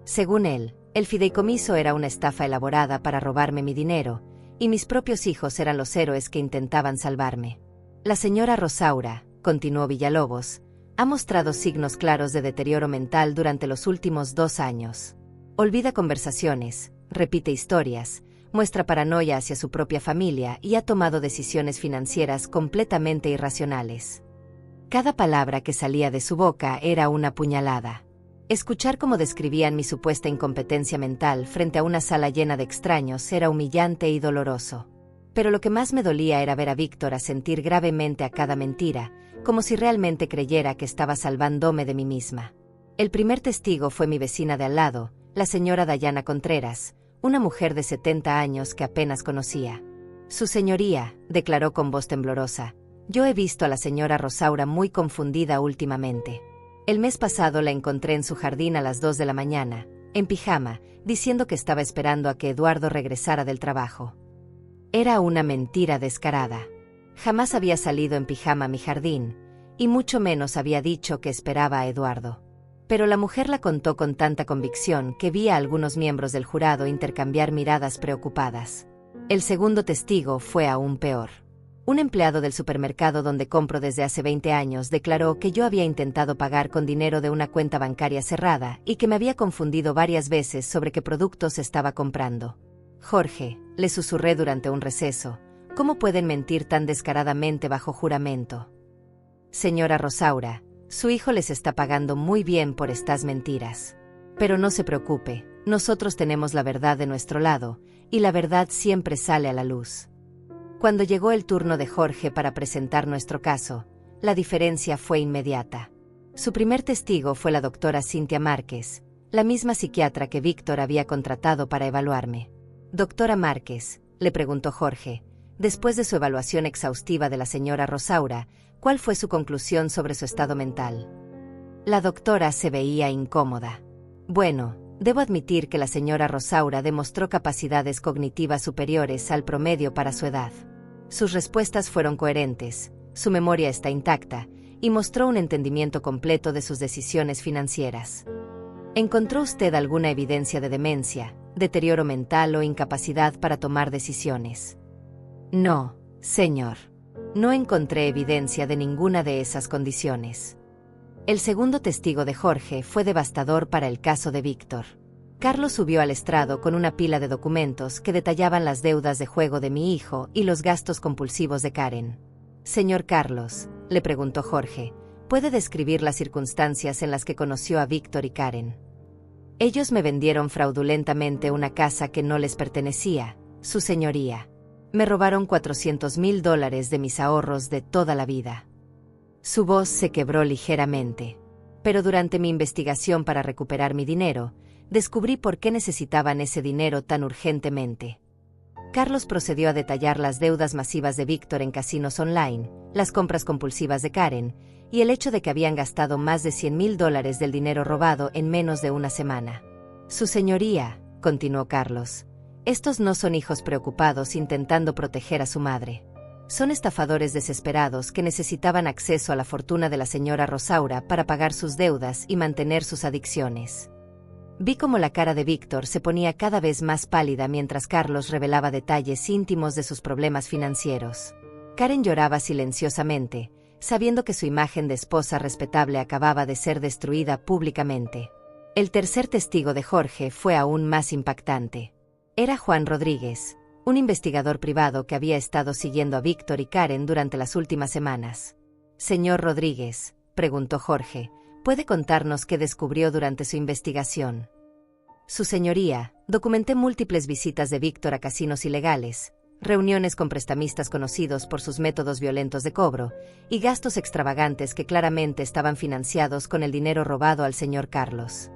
Según él, el fideicomiso era una estafa elaborada para robarme mi dinero, y mis propios hijos eran los héroes que intentaban salvarme. La señora Rosaura, continuó Villalobos, ha mostrado signos claros de deterioro mental durante los últimos 2 años. Olvida conversaciones, repite historias, muestra paranoia hacia su propia familia y ha tomado decisiones financieras completamente irracionales. Cada palabra que salía de su boca era una puñalada. Escuchar cómo describían mi supuesta incompetencia mental frente a una sala llena de extraños era humillante y doloroso. Pero lo que más me dolía era ver a Víctor asentir gravemente a cada mentira, como si realmente creyera que estaba salvándome de mí misma. El primer testigo fue mi vecina de al lado, la señora Dayana Contreras, una mujer de 70 años que apenas conocía. Su señoría, declaró con voz temblorosa, yo he visto a la señora Rosaura muy confundida últimamente. El mes pasado la encontré en su jardín a las 2 de la mañana, en pijama, diciendo que estaba esperando a que Eduardo regresara del trabajo. Era una mentira descarada. Jamás había salido en pijama a mi jardín, y mucho menos había dicho que esperaba a Eduardo. Pero la mujer la contó con tanta convicción que vi a algunos miembros del jurado intercambiar miradas preocupadas. El segundo testigo fue aún peor. Un empleado del supermercado donde compro desde hace 20 años declaró que yo había intentado pagar con dinero de una cuenta bancaria cerrada y que me había confundido varias veces sobre qué productos estaba comprando. Jorge, le susurré durante un receso, ¿cómo pueden mentir tan descaradamente bajo juramento? Señora Rosaura, su hijo les está pagando muy bien por estas mentiras. Pero no se preocupe, nosotros tenemos la verdad de nuestro lado, y la verdad siempre sale a la luz. Cuando llegó el turno de Jorge para presentar nuestro caso, la diferencia fue inmediata. Su primer testigo fue la doctora Cintia Márquez, la misma psiquiatra que Víctor había contratado para evaluarme. Doctora Márquez, le preguntó Jorge. Después de su evaluación exhaustiva de la señora Rosaura, ¿cuál fue su conclusión sobre su estado mental? La doctora se veía incómoda. Bueno, debo admitir que la señora Rosaura demostró capacidades cognitivas superiores al promedio para su edad. Sus respuestas fueron coherentes, su memoria está intacta, y mostró un entendimiento completo de sus decisiones financieras. ¿Encontró usted alguna evidencia de demencia, deterioro mental o incapacidad para tomar decisiones? No, señor. No encontré evidencia de ninguna de esas condiciones. El segundo testigo de Jorge fue devastador para el caso de Víctor. Carlos subió al estrado con una pila de documentos que detallaban las deudas de juego de mi hijo y los gastos compulsivos de Karen. Señor Carlos, le preguntó Jorge, ¿puede describir las circunstancias en las que conoció a Víctor y Karen? Ellos me vendieron fraudulentamente una casa que no les pertenecía, su señoría. Me robaron $400,000 de mis ahorros de toda la vida. Su voz se quebró ligeramente. Pero durante mi investigación para recuperar mi dinero, descubrí por qué necesitaban ese dinero tan urgentemente. Carlos procedió a detallar las deudas masivas de Víctor en casinos online, las compras compulsivas de Karen, y el hecho de que habían gastado más de $100,000 del dinero robado en menos de una semana. Su señoría, continuó Carlos, estos no son hijos preocupados intentando proteger a su madre. Son estafadores desesperados que necesitaban acceso a la fortuna de la señora Rosaura para pagar sus deudas y mantener sus adicciones. Vi cómo la cara de Víctor se ponía cada vez más pálida mientras Carlos revelaba detalles íntimos de sus problemas financieros. Karen lloraba silenciosamente, sabiendo que su imagen de esposa respetable acababa de ser destruida públicamente. El tercer testigo de Jorge fue aún más impactante. Era Juan Rodríguez, un investigador privado que había estado siguiendo a Víctor y Karen durante las últimas semanas. Señor Rodríguez, preguntó Jorge, ¿puede contarnos qué descubrió durante su investigación? Su señoría, documenté múltiples visitas de Víctor a casinos ilegales, reuniones con prestamistas conocidos por sus métodos violentos de cobro, y gastos extravagantes que claramente estaban financiados con el dinero robado al señor Carlos.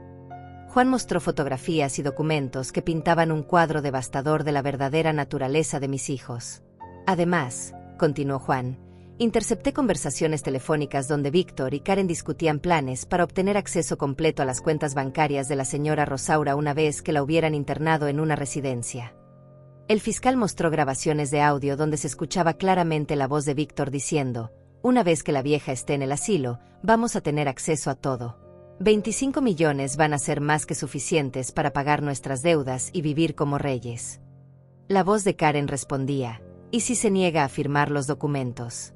Juan mostró fotografías y documentos que pintaban un cuadro devastador de la verdadera naturaleza de mis hijos. Además, continuó Juan, intercepté conversaciones telefónicas donde Víctor y Karen discutían planes para obtener acceso completo a las cuentas bancarias de la señora Rosaura una vez que la hubieran internado en una residencia. El fiscal mostró grabaciones de audio donde se escuchaba claramente la voz de Víctor diciendo, una vez que la vieja esté en el asilo, vamos a tener acceso a todo. 25 millones van a ser más que suficientes para pagar nuestras deudas y vivir como reyes. La voz de Karen respondía, ¿y si se niega a firmar los documentos?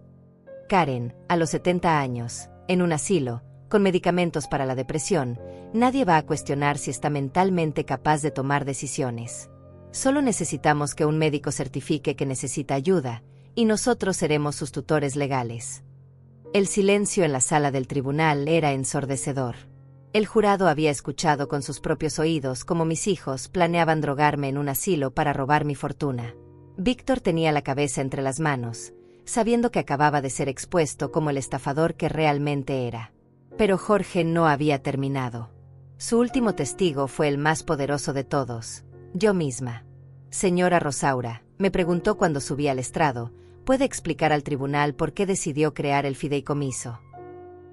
Karen, a los 70 años, en un asilo, con medicamentos para la depresión, nadie va a cuestionar si está mentalmente capaz de tomar decisiones. Solo necesitamos que un médico certifique que necesita ayuda, y nosotros seremos sus tutores legales. El silencio en la sala del tribunal era ensordecedor. El jurado había escuchado con sus propios oídos cómo mis hijos planeaban drogarme en un asilo para robar mi fortuna. Víctor tenía la cabeza entre las manos, sabiendo que acababa de ser expuesto como el estafador que realmente era. Pero Jorge no había terminado. Su último testigo fue el más poderoso de todos, yo misma. Señora Rosaura, me preguntó cuando subí al estrado, ¿puede explicar al tribunal por qué decidió crear el fideicomiso?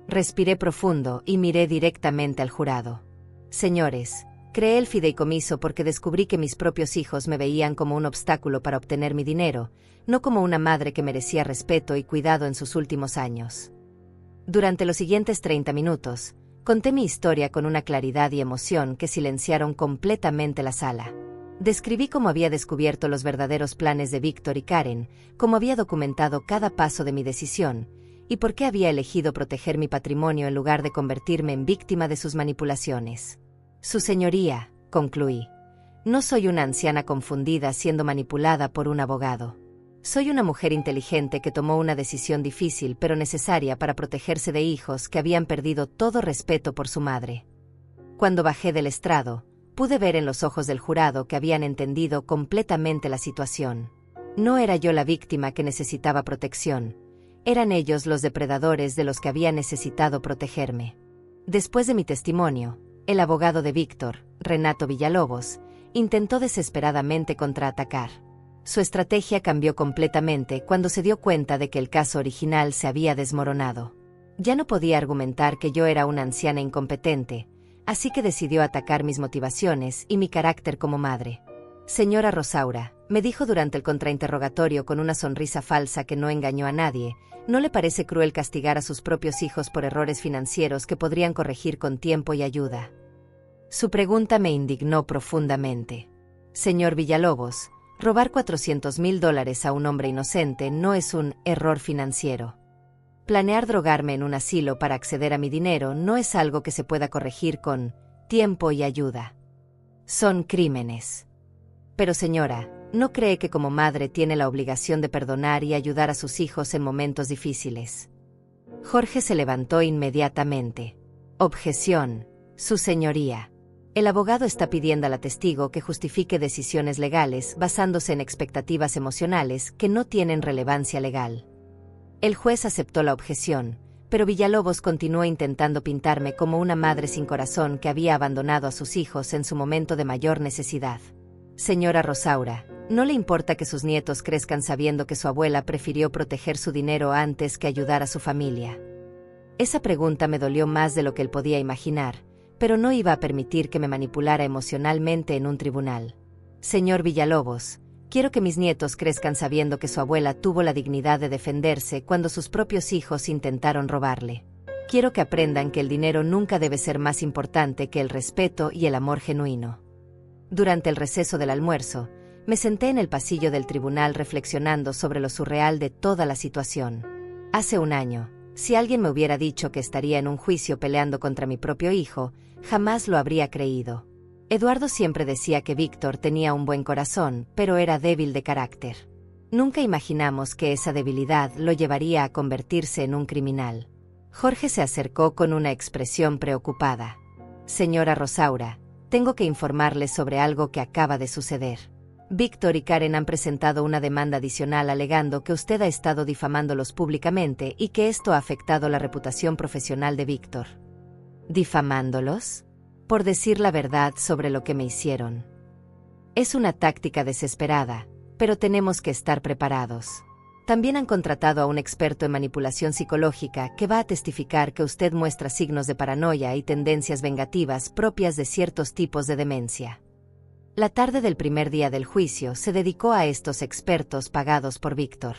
Respiré profundo y miré directamente al jurado. Señores, creé el fideicomiso porque descubrí que mis propios hijos me veían como un obstáculo para obtener mi dinero, no como una madre que merecía respeto y cuidado en sus últimos años. Durante los siguientes 30 minutos, conté mi historia con una claridad y emoción que silenciaron completamente la sala. Describí cómo había descubierto los verdaderos planes de Víctor y Karen, cómo había documentado cada paso de mi decisión, y por qué había elegido proteger mi patrimonio en lugar de convertirme en víctima de sus manipulaciones. Su señoría, concluí, no soy una anciana confundida siendo manipulada por un abogado. Soy una mujer inteligente que tomó una decisión difícil pero necesaria para protegerse de hijos que habían perdido todo respeto por su madre. Cuando bajé del estrado, pude ver en los ojos del jurado que habían entendido completamente la situación. No era yo la víctima que necesitaba protección, eran ellos los depredadores de los que había necesitado protegerme. Después de mi testimonio, el abogado de Víctor, Renato Villalobos, intentó desesperadamente contraatacar. Su estrategia cambió completamente cuando se dio cuenta de que el caso original se había desmoronado. Ya no podía argumentar que yo era una anciana incompetente, así que decidió atacar mis motivaciones y mi carácter como madre. Señora Rosaura, me dijo durante el contrainterrogatorio con una sonrisa falsa que no engañó a nadie, ¿no le parece cruel castigar a sus propios hijos por errores financieros que podrían corregir con tiempo y ayuda? Su pregunta me indignó profundamente. Señor Villalobos, robar $400,000 a un hombre inocente no es un error financiero. Planear drogarme en un asilo para acceder a mi dinero no es algo que se pueda corregir con tiempo y ayuda. Son crímenes. Pero señora, ¿no cree que como madre tiene la obligación de perdonar y ayudar a sus hijos en momentos difíciles? Jorge se levantó inmediatamente. Objeción, su señoría. El abogado está pidiendo a la testigo que justifique decisiones legales basándose en expectativas emocionales que no tienen relevancia legal. El juez aceptó la objeción, pero Villalobos continuó intentando pintarme como una madre sin corazón que había abandonado a sus hijos en su momento de mayor necesidad. Señora Rosaura, ¿no le importa que sus nietos crezcan sabiendo que su abuela prefirió proteger su dinero antes que ayudar a su familia? Esa pregunta me dolió más de lo que él podía imaginar, pero no iba a permitir que me manipulara emocionalmente en un tribunal. Señor Villalobos, quiero que mis nietos crezcan sabiendo que su abuela tuvo la dignidad de defenderse cuando sus propios hijos intentaron robarle. Quiero que aprendan que el dinero nunca debe ser más importante que el respeto y el amor genuino. Durante el receso del almuerzo, me senté en el pasillo del tribunal reflexionando sobre lo surreal de toda la situación. Hace un año, si alguien me hubiera dicho que estaría en un juicio peleando contra mi propio hijo, jamás lo habría creído. Eduardo siempre decía que Víctor tenía un buen corazón, pero era débil de carácter. Nunca imaginamos que esa debilidad lo llevaría a convertirse en un criminal. Jorge se acercó con una expresión preocupada. Señora Rosaura, tengo que informarles sobre algo que acaba de suceder. Víctor y Karen han presentado una demanda adicional alegando que usted ha estado difamándolos públicamente y que esto ha afectado la reputación profesional de Víctor. ¿Difamándolos? Por decir la verdad sobre lo que me hicieron. Es una táctica desesperada, pero tenemos que estar preparados. También han contratado a un experto en manipulación psicológica que va a testificar que usted muestra signos de paranoia y tendencias vengativas propias de ciertos tipos de demencia. La tarde del primer día del juicio se dedicó a estos expertos pagados por Víctor.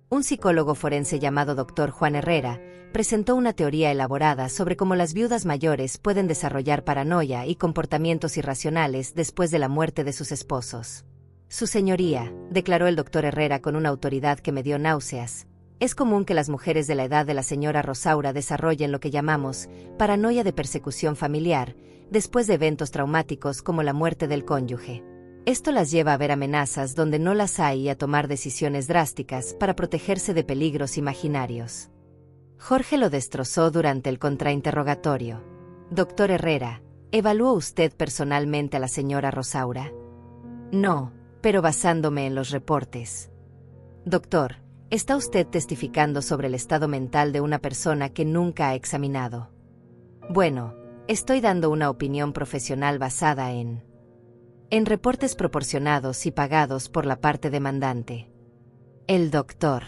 Un psicólogo forense llamado Dr. Juan Herrera presentó una teoría elaborada sobre cómo las viudas mayores pueden desarrollar paranoia y comportamientos irracionales después de la muerte de sus esposos. Su señoría, declaró el doctor Herrera con una autoridad que me dio náuseas, es común que las mujeres de la edad de la señora Rosaura desarrollen lo que llamamos paranoia de persecución familiar, después de eventos traumáticos como la muerte del cónyuge. Esto las lleva a ver amenazas donde no las hay y a tomar decisiones drásticas para protegerse de peligros imaginarios. Jorge lo destrozó durante el contrainterrogatorio. Doctor Herrera, ¿evaluó usted personalmente a la señora Rosaura? No, pero basándome en los reportes. Doctor, ¿está usted testificando sobre el estado mental de una persona que nunca ha examinado? Bueno, estoy dando una opinión profesional basada en reportes proporcionados y pagados por la parte demandante. El doctor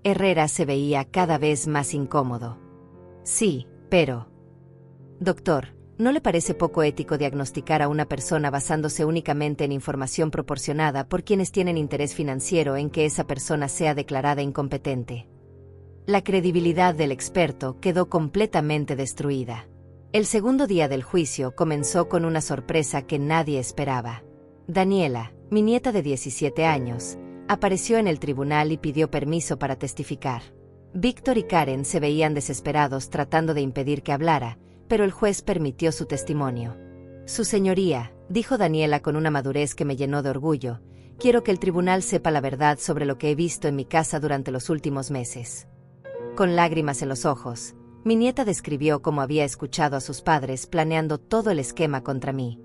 Herrera se veía cada vez más incómodo. Sí, pero... Doctor, ¿no le parece poco ético diagnosticar a una persona basándose únicamente en información proporcionada por quienes tienen interés financiero en que esa persona sea declarada incompetente? La credibilidad del experto quedó completamente destruida. El segundo día del juicio comenzó con una sorpresa que nadie esperaba. Daniela, mi nieta de 17 años, apareció en el tribunal y pidió permiso para testificar. Víctor y Karen se veían desesperados tratando de impedir que hablara, pero el juez permitió su testimonio. Su señoría, dijo Daniela con una madurez que me llenó de orgullo, quiero que el tribunal sepa la verdad sobre lo que he visto en mi casa durante los últimos meses. Con lágrimas en los ojos, mi nieta describió cómo había escuchado a sus padres planeando todo el esquema contra mí.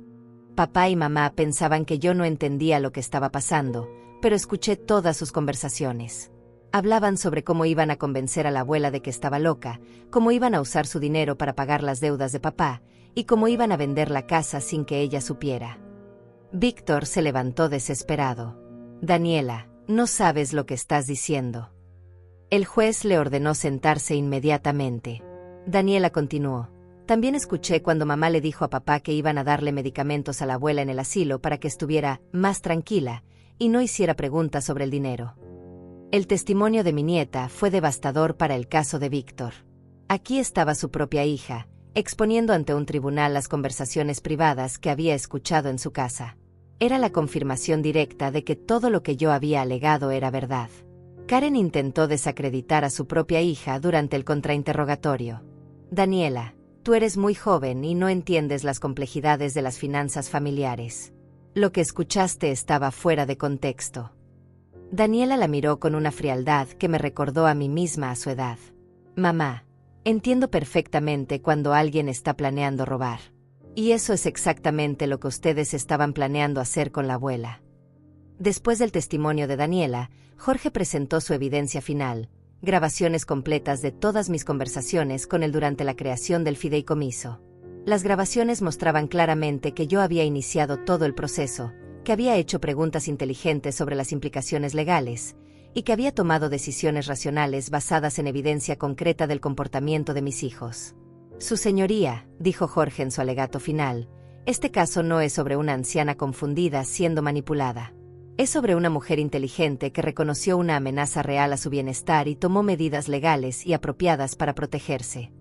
Papá y mamá pensaban que yo no entendía lo que estaba pasando, pero escuché todas sus conversaciones. Hablaban sobre cómo iban a convencer a la abuela de que estaba loca, cómo iban a usar su dinero para pagar las deudas de papá, y cómo iban a vender la casa sin que ella supiera. Víctor se levantó desesperado. Daniela, no sabes lo que estás diciendo. El juez le ordenó sentarse inmediatamente. Daniela continuó. También escuché cuando mamá le dijo a papá que iban a darle medicamentos a la abuela en el asilo para que estuviera más tranquila y no hiciera preguntas sobre el dinero. El testimonio de mi nieta fue devastador para el caso de Víctor. Aquí estaba su propia hija, exponiendo ante un tribunal las conversaciones privadas que había escuchado en su casa. Era la confirmación directa de que todo lo que yo había alegado era verdad. Karen intentó desacreditar a su propia hija durante el contrainterrogatorio. Daniela, tú eres muy joven y no entiendes las complejidades de las finanzas familiares. Lo que escuchaste estaba fuera de contexto. Daniela la miró con una frialdad que me recordó a mí misma a su edad. Mamá, entiendo perfectamente cuando alguien está planeando robar. Y eso es exactamente lo que ustedes estaban planeando hacer con la abuela. Después del testimonio de Daniela, Jorge presentó su evidencia final, grabaciones completas de todas mis conversaciones con él durante la creación del fideicomiso. Las grabaciones mostraban claramente que yo había iniciado todo el proceso, que había hecho preguntas inteligentes sobre las implicaciones legales, y que había tomado decisiones racionales basadas en evidencia concreta del comportamiento de mis hijos. Su señoría, dijo Jorge en su alegato final, este caso no es sobre una anciana confundida siendo manipulada. Es sobre una mujer inteligente que reconoció una amenaza real a su bienestar y tomó medidas legales y apropiadas para protegerse.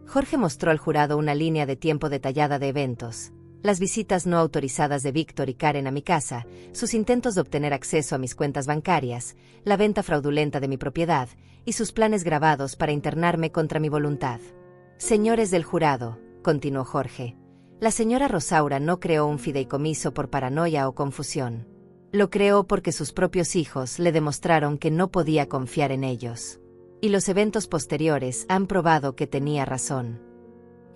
Jorge mostró al jurado una línea de tiempo detallada de eventos, las visitas no autorizadas de Víctor y Karen a mi casa, sus intentos de obtener acceso a mis cuentas bancarias, la venta fraudulenta de mi propiedad y sus planes grabados para internarme contra mi voluntad. Señores del jurado, continuó Jorge, la señora Rosaura no creó un fideicomiso por paranoia o confusión. Lo creó porque sus propios hijos le demostraron que no podía confiar en ellos. Y los eventos posteriores han probado que tenía razón.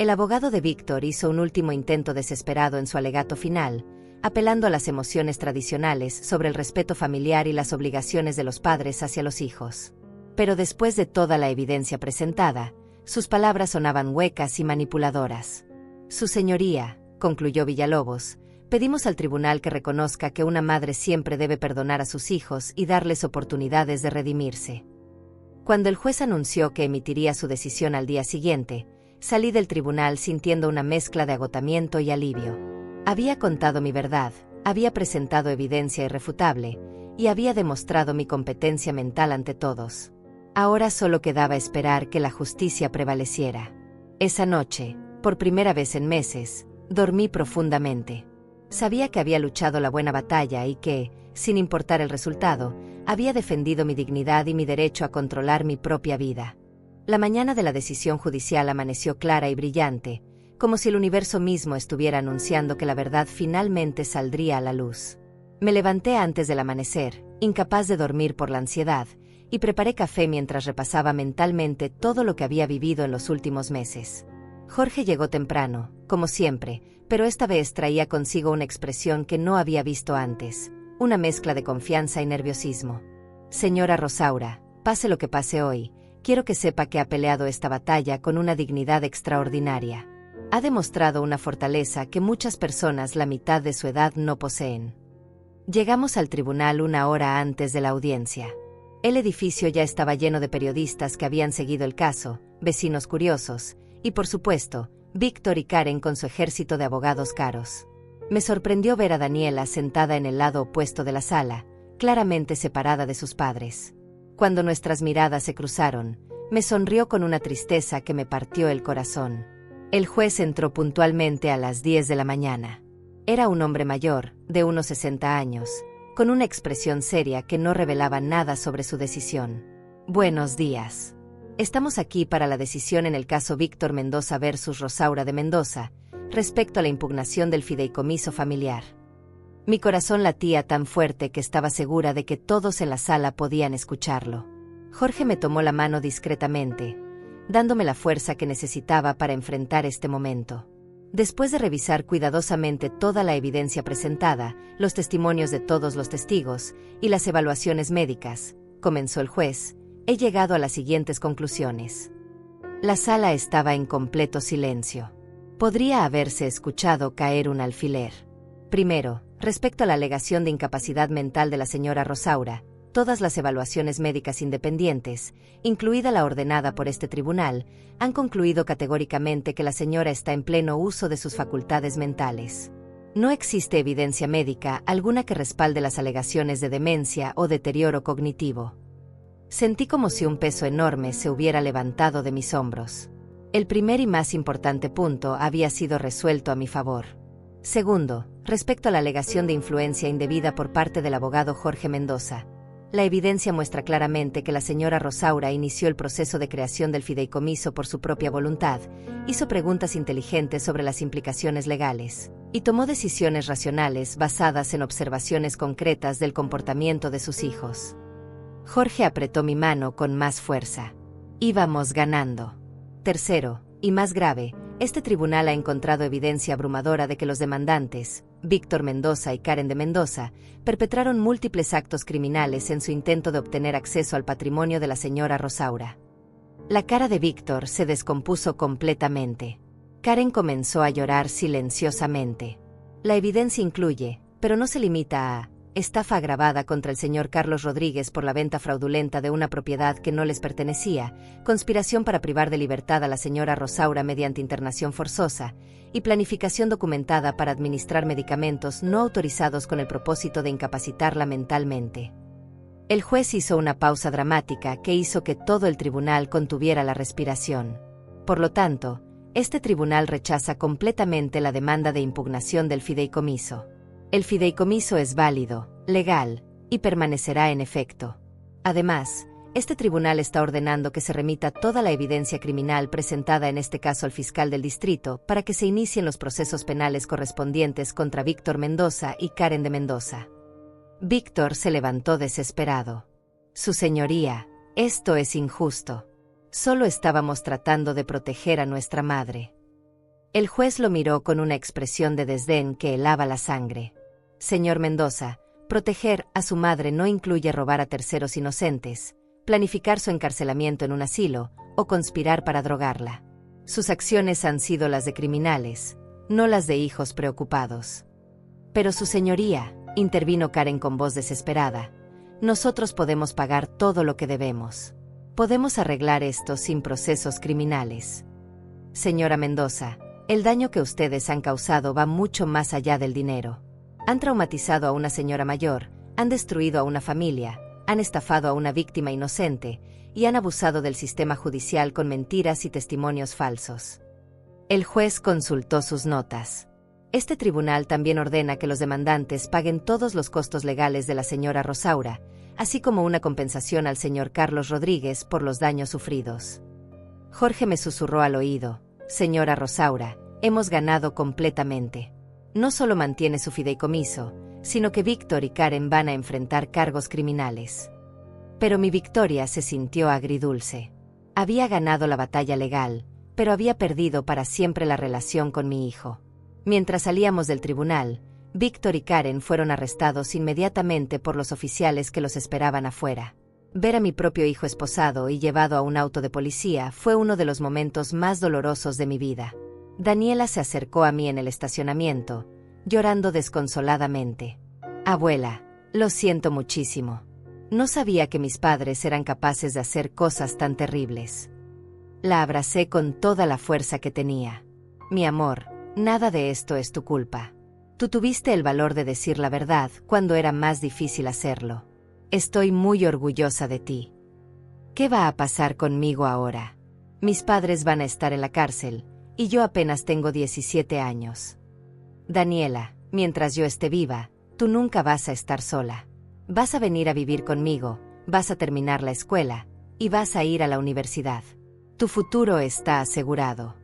El abogado de Víctor hizo un último intento desesperado en su alegato final, apelando a las emociones tradicionales sobre el respeto familiar y las obligaciones de los padres hacia los hijos. Pero después de toda la evidencia presentada, sus palabras sonaban huecas y manipuladoras. Su señoría, concluyó Villalobos, pedimos al tribunal que reconozca que una madre siempre debe perdonar a sus hijos y darles oportunidades de redimirse. Cuando el juez anunció que emitiría su decisión al día siguiente, salí del tribunal sintiendo una mezcla de agotamiento y alivio. Había contado mi verdad, había presentado evidencia irrefutable, y había demostrado mi competencia mental ante todos. Ahora solo quedaba esperar que la justicia prevaleciera. Esa noche, por primera vez en meses, dormí profundamente. Sabía que había luchado la buena batalla y que, sin importar el resultado, había defendido mi dignidad y mi derecho a controlar mi propia vida. La mañana de la decisión judicial amaneció clara y brillante, como si el universo mismo estuviera anunciando que la verdad finalmente saldría a la luz. Me levanté antes del amanecer, incapaz de dormir por la ansiedad, y preparé café mientras repasaba mentalmente todo lo que había vivido en los últimos meses. Jorge llegó temprano, como siempre, pero esta vez traía consigo una expresión que no había visto antes, una mezcla de confianza y nerviosismo. Señora Rosaura, pase lo que pase hoy, quiero que sepa que ha peleado esta batalla con una dignidad extraordinaria. Ha demostrado una fortaleza que muchas personas la mitad de su edad no poseen. Llegamos al tribunal una hora antes de la audiencia. El edificio ya estaba lleno de periodistas que habían seguido el caso, vecinos curiosos, y por supuesto, Víctor y Karen con su ejército de abogados caros. Me sorprendió ver a Daniela sentada en el lado opuesto de la sala, claramente separada de sus padres. Cuando nuestras miradas se cruzaron, me sonrió con una tristeza que me partió el corazón. El juez entró puntualmente a las 10 de la mañana. Era un hombre mayor, de unos 60 años, con una expresión seria que no revelaba nada sobre su decisión. Buenos días. Estamos aquí para la decisión en el caso Víctor Mendoza versus Rosaura de Mendoza, respecto a la impugnación del fideicomiso familiar. Mi corazón latía tan fuerte que estaba segura de que todos en la sala podían escucharlo. Jorge me tomó la mano discretamente, dándome la fuerza que necesitaba para enfrentar este momento. Después de revisar cuidadosamente toda la evidencia presentada, los testimonios de todos los testigos y las evaluaciones médicas, comenzó el juez, he llegado a las siguientes conclusiones. La sala estaba en completo silencio. Podría haberse escuchado caer un alfiler. Primero, Respecto a la alegación de incapacidad mental de la señora Rosaura, todas las evaluaciones médicas independientes, incluida la ordenada por este tribunal, han concluido categóricamente que la señora está en pleno uso de sus facultades mentales. No existe evidencia médica alguna que respalde las alegaciones de demencia o deterioro cognitivo. Sentí como si un peso enorme se hubiera levantado de mis hombros. El primer y más importante punto había sido resuelto a mi favor. Segundo, respecto a la alegación de influencia indebida por parte del abogado Jorge Mendoza, la evidencia muestra claramente que la señora Rosaura inició el proceso de creación del fideicomiso por su propia voluntad, hizo preguntas inteligentes sobre las implicaciones legales, y tomó decisiones racionales basadas en observaciones concretas del comportamiento de sus hijos. Jorge apretó mi mano con más fuerza. Íbamos ganando. Tercero, y más grave, este tribunal ha encontrado evidencia abrumadora de que los demandantes, Víctor Mendoza y Karen de Mendoza, perpetraron múltiples actos criminales en su intento de obtener acceso al patrimonio de la señora Rosaura. La cara de Víctor se descompuso completamente. Karen comenzó a llorar silenciosamente. La evidencia incluye, pero no se limita a, estafa agravada contra el señor Carlos Rodríguez por la venta fraudulenta de una propiedad que no les pertenecía, conspiración para privar de libertad a la señora Rosaura mediante internación forzosa, y planificación documentada para administrar medicamentos no autorizados con el propósito de incapacitarla mentalmente. El juez hizo una pausa dramática que hizo que todo el tribunal contuviera la respiración. Por lo tanto, este tribunal rechaza completamente la demanda de impugnación del fideicomiso. El fideicomiso es válido, legal, y permanecerá en efecto. Además, este tribunal está ordenando que se remita toda la evidencia criminal presentada en este caso al fiscal del distrito para que se inicien los procesos penales correspondientes contra Víctor Mendoza y Karen de Mendoza. Víctor se levantó desesperado. Su señoría, esto es injusto. Solo estábamos tratando de proteger a nuestra madre. El juez lo miró con una expresión de desdén que helaba la sangre. Señor Mendoza, proteger a su madre no incluye robar a terceros inocentes, planificar su encarcelamiento en un asilo o conspirar para drogarla. Sus acciones han sido las de criminales, no las de hijos preocupados. Pero su señoría, intervino Karen con voz desesperada, nosotros podemos pagar todo lo que debemos. Podemos arreglar esto sin procesos criminales. Señora Mendoza, el daño que ustedes han causado va mucho más allá del dinero. Han traumatizado a una señora mayor, han destruido a una familia, han estafado a una víctima inocente y han abusado del sistema judicial con mentiras y testimonios falsos. El juez consultó sus notas. Este tribunal también ordena que los demandantes paguen todos los costos legales de la señora Rosaura, así como una compensación al señor Carlos Rodríguez por los daños sufridos. Jorge me susurró al oído, señora Rosaura, hemos ganado completamente. No solo mantiene su fideicomiso, sino que Víctor y Karen van a enfrentar cargos criminales. Pero mi victoria se sintió agridulce. Había ganado la batalla legal, pero había perdido para siempre la relación con mi hijo. Mientras salíamos del tribunal, Víctor y Karen fueron arrestados inmediatamente por los oficiales que los esperaban afuera. Ver a mi propio hijo esposado y llevado a un auto de policía fue uno de los momentos más dolorosos de mi vida. Daniela se acercó a mí en el estacionamiento, llorando desconsoladamente. Abuela, lo siento muchísimo. No sabía que mis padres eran capaces de hacer cosas tan terribles. La abracé con toda la fuerza que tenía. Mi amor, nada de esto es tu culpa. Tú tuviste el valor de decir la verdad cuando era más difícil hacerlo. Estoy muy orgullosa de ti. ¿Qué va a pasar conmigo ahora? Mis padres van a estar en la cárcel, y yo apenas tengo 17 años. Daniela, mientras yo esté viva, tú nunca vas a estar sola. Vas a venir a vivir conmigo, vas a terminar la escuela, y vas a ir a la universidad. Tu futuro está asegurado.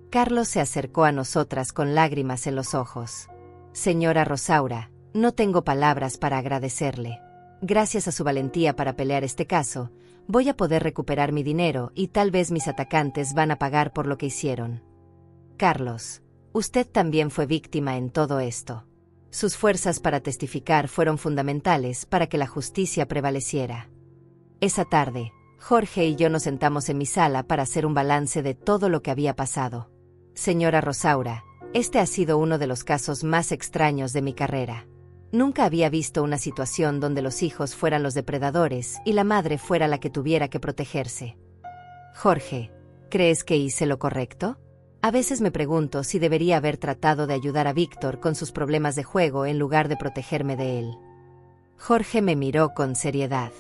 Carlos se acercó a nosotras con lágrimas en los ojos. Señora Rosaura, no tengo palabras para agradecerle. Gracias a su valentía para pelear este caso, voy a poder recuperar mi dinero y tal vez mis atacantes van a pagar por lo que hicieron. Carlos, usted también fue víctima en todo esto. Sus fuerzas para testificar fueron fundamentales para que la justicia prevaleciera. Esa tarde, Jorge y yo nos sentamos en mi sala para hacer un balance de todo lo que había pasado. Señora Rosaura, Este ha sido uno de los casos más extraños de mi carrera. Nunca había visto una situación donde los hijos fueran los depredadores y la madre fuera la que tuviera que protegerse. Jorge, ¿crees que hice lo correcto? A veces me pregunto si debería haber tratado de ayudar a Víctor con sus problemas de juego en lugar de protegerme de él. Jorge me miró con seriedad.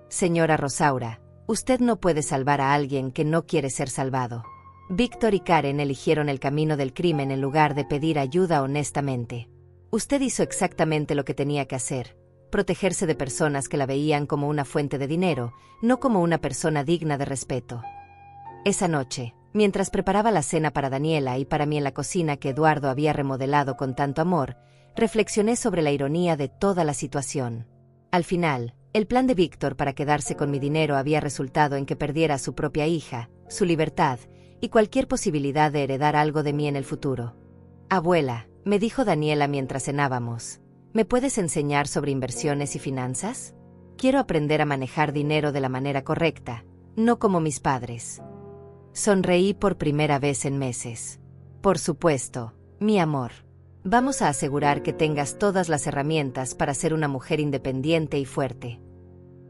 Señora Rosaura, usted no puede salvar a alguien que no quiere ser salvado. Víctor y Karen eligieron el camino del crimen en lugar de pedir ayuda honestamente. Usted hizo exactamente lo que tenía que hacer, protegerse de personas que la veían como una fuente de dinero, no como una persona digna de respeto. Esa noche, mientras preparaba la cena para Daniela y para mí en la cocina que Eduardo había remodelado con tanto amor, reflexioné sobre la ironía de toda la situación. Al final, el plan de Víctor para quedarse con mi dinero había resultado en que perdiera a su propia hija, su libertad, y cualquier posibilidad de heredar algo de mí en el futuro. Abuela, me dijo Daniela mientras cenábamos, ¿me puedes enseñar sobre inversiones y finanzas? Quiero aprender a manejar dinero de la manera correcta, no como mis padres. Sonreí por primera vez en meses. Por supuesto, mi amor. Vamos a asegurar que tengas todas las herramientas para ser una mujer independiente y fuerte.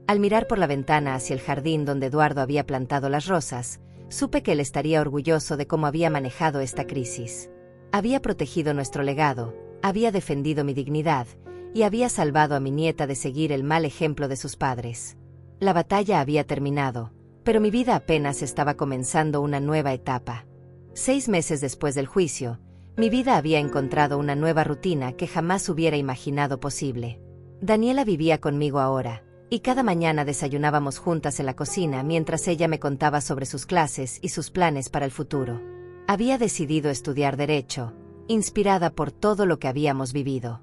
Al mirar por la ventana hacia el jardín donde Eduardo había plantado las rosas, supe que él estaría orgulloso de cómo había manejado esta crisis. Había protegido nuestro legado, había defendido mi dignidad, y había salvado a mi nieta de seguir el mal ejemplo de sus padres. La batalla había terminado, pero mi vida apenas estaba comenzando una nueva etapa. 6 meses después del juicio, mi vida había encontrado una nueva rutina que jamás hubiera imaginado posible. Daniela vivía conmigo ahora, y cada mañana desayunábamos juntas en la cocina mientras ella me contaba sobre sus clases y sus planes para el futuro. Había decidido estudiar Derecho, inspirada por todo lo que habíamos vivido.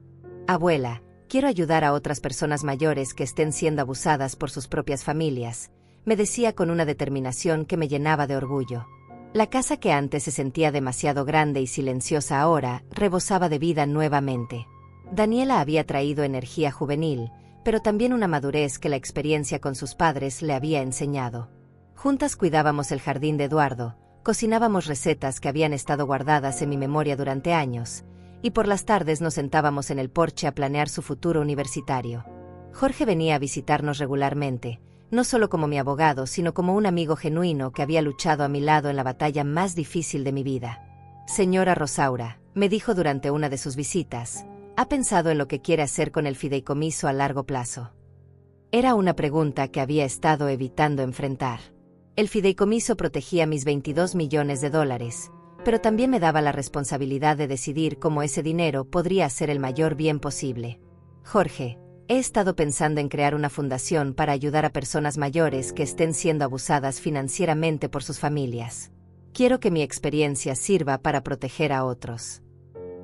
Abuela, quiero ayudar a otras personas mayores que estén siendo abusadas por sus propias familias, me decía con una determinación que me llenaba de orgullo. La casa que antes se sentía demasiado grande y silenciosa ahora rebosaba de vida nuevamente. Daniela había traído energía juvenil, pero también una madurez que la experiencia con sus padres le había enseñado. Juntas cuidábamos el jardín de Eduardo, cocinábamos recetas que habían estado guardadas en mi memoria durante años, y por las tardes nos sentábamos en el porche a planear su futuro universitario. Jorge venía a visitarnos regularmente, no solo como mi abogado, sino como un amigo genuino que había luchado a mi lado en la batalla más difícil de mi vida. Señora Rosaura, me dijo durante una de sus visitas, ¿ha pensado en lo que quiere hacer con el fideicomiso a largo plazo? Era una pregunta que había estado evitando enfrentar. El fideicomiso protegía mis $22 millones, pero también me daba la responsabilidad de decidir cómo ese dinero podría hacer el mayor bien posible. Jorge, he estado pensando en crear una fundación para ayudar a personas mayores que estén siendo abusadas financieramente por sus familias. Quiero que mi experiencia sirva para proteger a otros.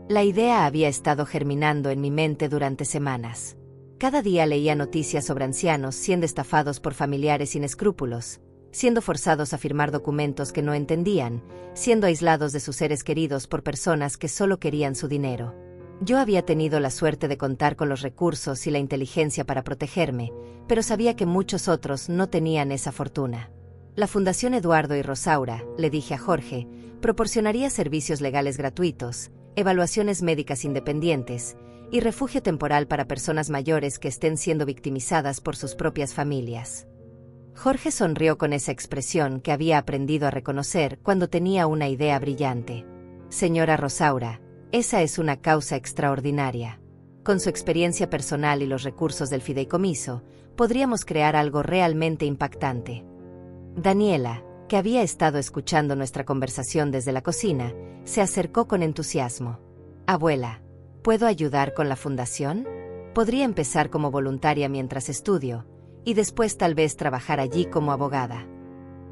La idea había estado germinando en mi mente durante semanas. Cada día leía noticias sobre ancianos siendo estafados por familiares sin escrúpulos, siendo forzados a firmar documentos que no entendían, siendo aislados de sus seres queridos por personas que solo querían su dinero. Yo había tenido la suerte de contar con los recursos y la inteligencia para protegerme, pero sabía que muchos otros no tenían esa fortuna. La Fundación Eduardo y Rosaura, le dije a Jorge, proporcionaría servicios legales gratuitos, evaluaciones médicas independientes y refugio temporal para personas mayores que estén siendo victimizadas por sus propias familias. Jorge sonrió con esa expresión que había aprendido a reconocer cuando tenía una idea brillante. Señora Rosaura, esa es una causa extraordinaria. Con su experiencia personal y los recursos del fideicomiso, podríamos crear algo realmente impactante. Daniela, que había estado escuchando nuestra conversación desde la cocina, se acercó con entusiasmo. Abuela, ¿puedo ayudar con la fundación? Podría empezar como voluntaria mientras estudio, y después tal vez trabajar allí como abogada.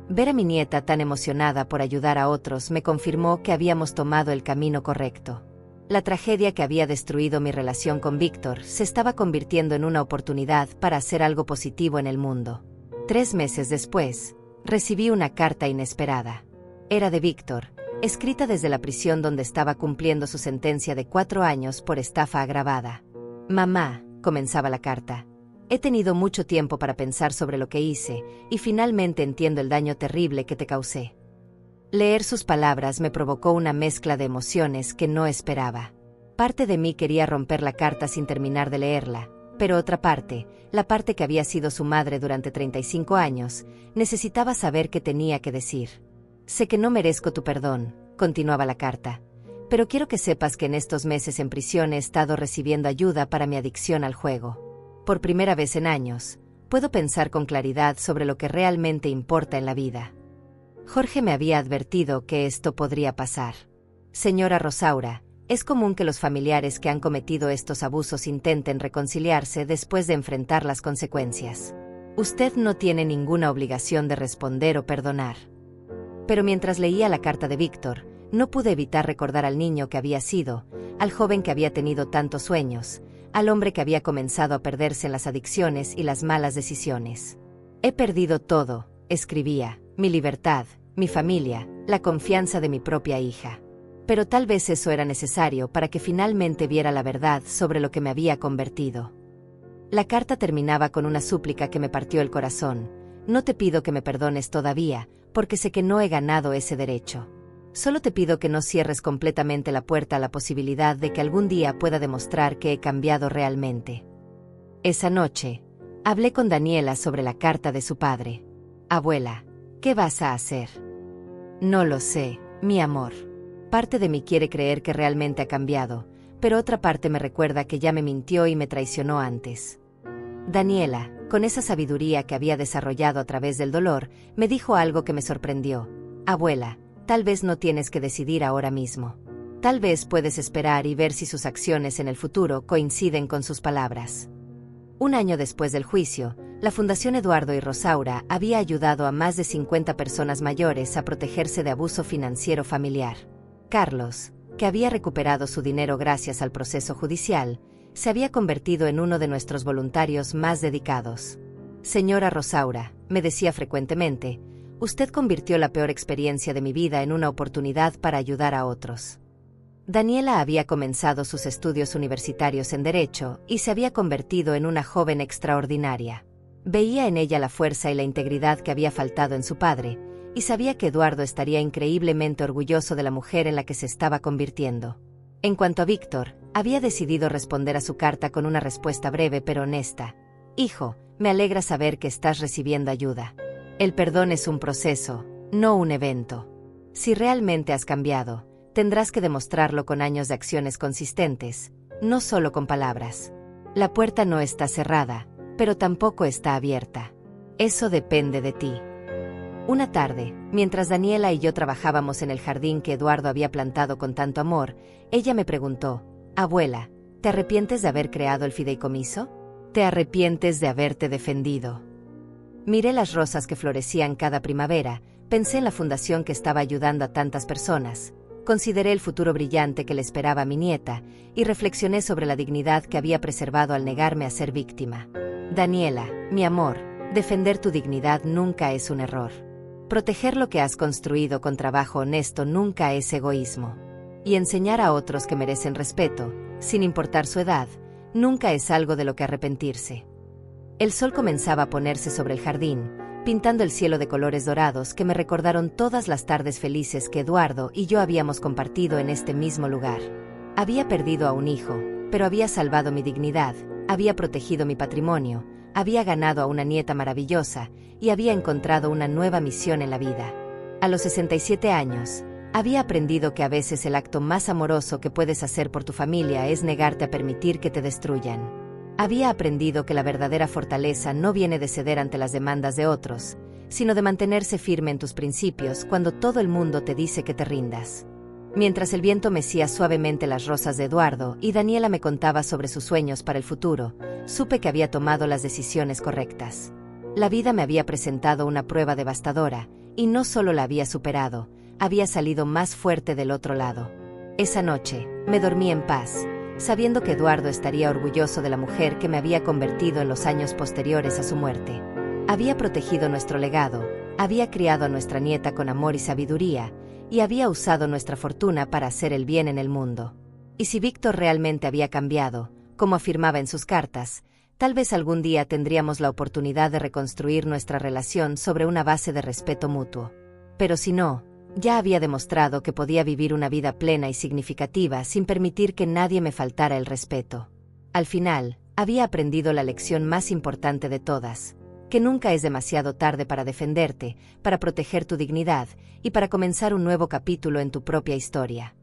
Ver a mi nieta tan emocionada por ayudar a otros me confirmó que habíamos tomado el camino correcto. La tragedia que había destruido mi relación con Víctor se estaba convirtiendo en una oportunidad para hacer algo positivo en el mundo. 3 meses después, recibí una carta inesperada. Era de Víctor, escrita desde la prisión donde estaba cumpliendo su sentencia de 4 años por estafa agravada. Mamá, comenzaba la carta. He tenido mucho tiempo para pensar sobre lo que hice, y finalmente entiendo el daño terrible que te causé. Leer sus palabras me provocó una mezcla de emociones que no esperaba. Parte de mí quería romper la carta sin terminar de leerla, pero otra parte, la parte que había sido su madre durante 35 años, necesitaba saber qué tenía que decir. Sé que no merezco tu perdón, continuaba la carta, pero quiero que sepas que en estos meses en prisión he estado recibiendo ayuda para mi adicción al juego. Por primera vez en años, puedo pensar con claridad sobre lo que realmente importa en la vida. Jorge me había advertido que esto podría pasar. Señora Rosaura, es común que los familiares que han cometido estos abusos intenten reconciliarse después de enfrentar las consecuencias. Usted no tiene ninguna obligación de responder o perdonar. Pero mientras leía la carta de Víctor, no pude evitar recordar al niño que había sido, al joven que había tenido tantos sueños, al hombre que había comenzado a perderse en las adicciones y las malas decisiones. He perdido todo, escribía, mi libertad, mi familia, la confianza de mi propia hija. Pero tal vez eso era necesario para que finalmente viera la verdad sobre lo que me había convertido. La carta terminaba con una súplica que me partió el corazón. No te pido que me perdones todavía, porque sé que no he ganado ese derecho. Solo te pido que no cierres completamente la puerta a la posibilidad de que algún día pueda demostrar que he cambiado realmente. Esa noche, hablé con Daniela sobre la carta de su padre. Abuela, ¿qué vas a hacer? No lo sé, mi amor. Parte de mí quiere creer que realmente ha cambiado, pero otra parte me recuerda que ya me mintió y me traicionó antes. Daniela, con esa sabiduría que había desarrollado a través del dolor, me dijo algo que me sorprendió. Abuela, tal vez no tienes que decidir ahora mismo. Tal vez puedes esperar y ver si sus acciones en el futuro coinciden con sus palabras. Un año después del juicio, la Fundación Eduardo y Rosaura había ayudado a más de 50 personas mayores a protegerse de abuso financiero familiar. Carlos, que había recuperado su dinero gracias al proceso judicial, se había convertido en uno de nuestros voluntarios más dedicados. Señora Rosaura, me decía frecuentemente, usted convirtió la peor experiencia de mi vida en una oportunidad para ayudar a otros. Daniela había comenzado sus estudios universitarios en Derecho y se había convertido en una joven extraordinaria. Veía en ella la fuerza y la integridad que había faltado en su padre, y sabía que Eduardo estaría increíblemente orgulloso de la mujer en la que se estaba convirtiendo. En cuanto a Víctor, había decidido responder a su carta con una respuesta breve pero honesta. Hijo, me alegra saber que estás recibiendo ayuda. El perdón es un proceso, no un evento. Si realmente has cambiado, tendrás que demostrarlo con años de acciones consistentes, no solo con palabras. La puerta no está cerrada, pero tampoco está abierta. Eso depende de ti. Una tarde, mientras Daniela y yo trabajábamos en el jardín que Eduardo había plantado con tanto amor, ella me preguntó, Abuela, ¿te arrepientes de haber creado el fideicomiso? ¿Te arrepientes de haberte defendido? Miré las rosas que florecían cada primavera, pensé en la fundación que estaba ayudando a tantas personas, consideré el futuro brillante que le esperaba a mi nieta, y reflexioné sobre la dignidad que había preservado al negarme a ser víctima. Daniela, mi amor, defender tu dignidad nunca es un error. Proteger lo que has construido con trabajo honesto nunca es egoísmo. Y enseñar a otros que merecen respeto, sin importar su edad, nunca es algo de lo que arrepentirse. El sol comenzaba a ponerse sobre el jardín, pintando el cielo de colores dorados que me recordaron todas las tardes felices que Eduardo y yo habíamos compartido en este mismo lugar. Había perdido a un hijo, pero había salvado mi dignidad, había protegido mi patrimonio, había ganado a una nieta maravillosa y había encontrado una nueva misión en la vida. A los 67 años, había aprendido que a veces el acto más amoroso que puedes hacer por tu familia es negarte a permitir que te destruyan. Había aprendido que la verdadera fortaleza no viene de ceder ante las demandas de otros, sino de mantenerse firme en tus principios cuando todo el mundo te dice que te rindas. Mientras el viento mecía suavemente las rosas de Eduardo y Daniela me contaba sobre sus sueños para el futuro, supe que había tomado las decisiones correctas. La vida me había presentado una prueba devastadora, y no solo la había superado, había salido más fuerte del otro lado. Esa noche, me dormí en paz, sabiendo que Eduardo estaría orgulloso de la mujer que me había convertido en los años posteriores a su muerte. Había protegido nuestro legado, había criado a nuestra nieta con amor y sabiduría, y había usado nuestra fortuna para hacer el bien en el mundo. Y si Víctor realmente había cambiado, como afirmaba en sus cartas, tal vez algún día tendríamos la oportunidad de reconstruir nuestra relación sobre una base de respeto mutuo. Pero si no, Ya había demostrado que podía vivir una vida plena y significativa sin permitir que nadie me faltara el respeto. Al final, había aprendido la lección más importante de todas, que nunca es demasiado tarde para defenderte, para proteger tu dignidad y para comenzar un nuevo capítulo en tu propia historia.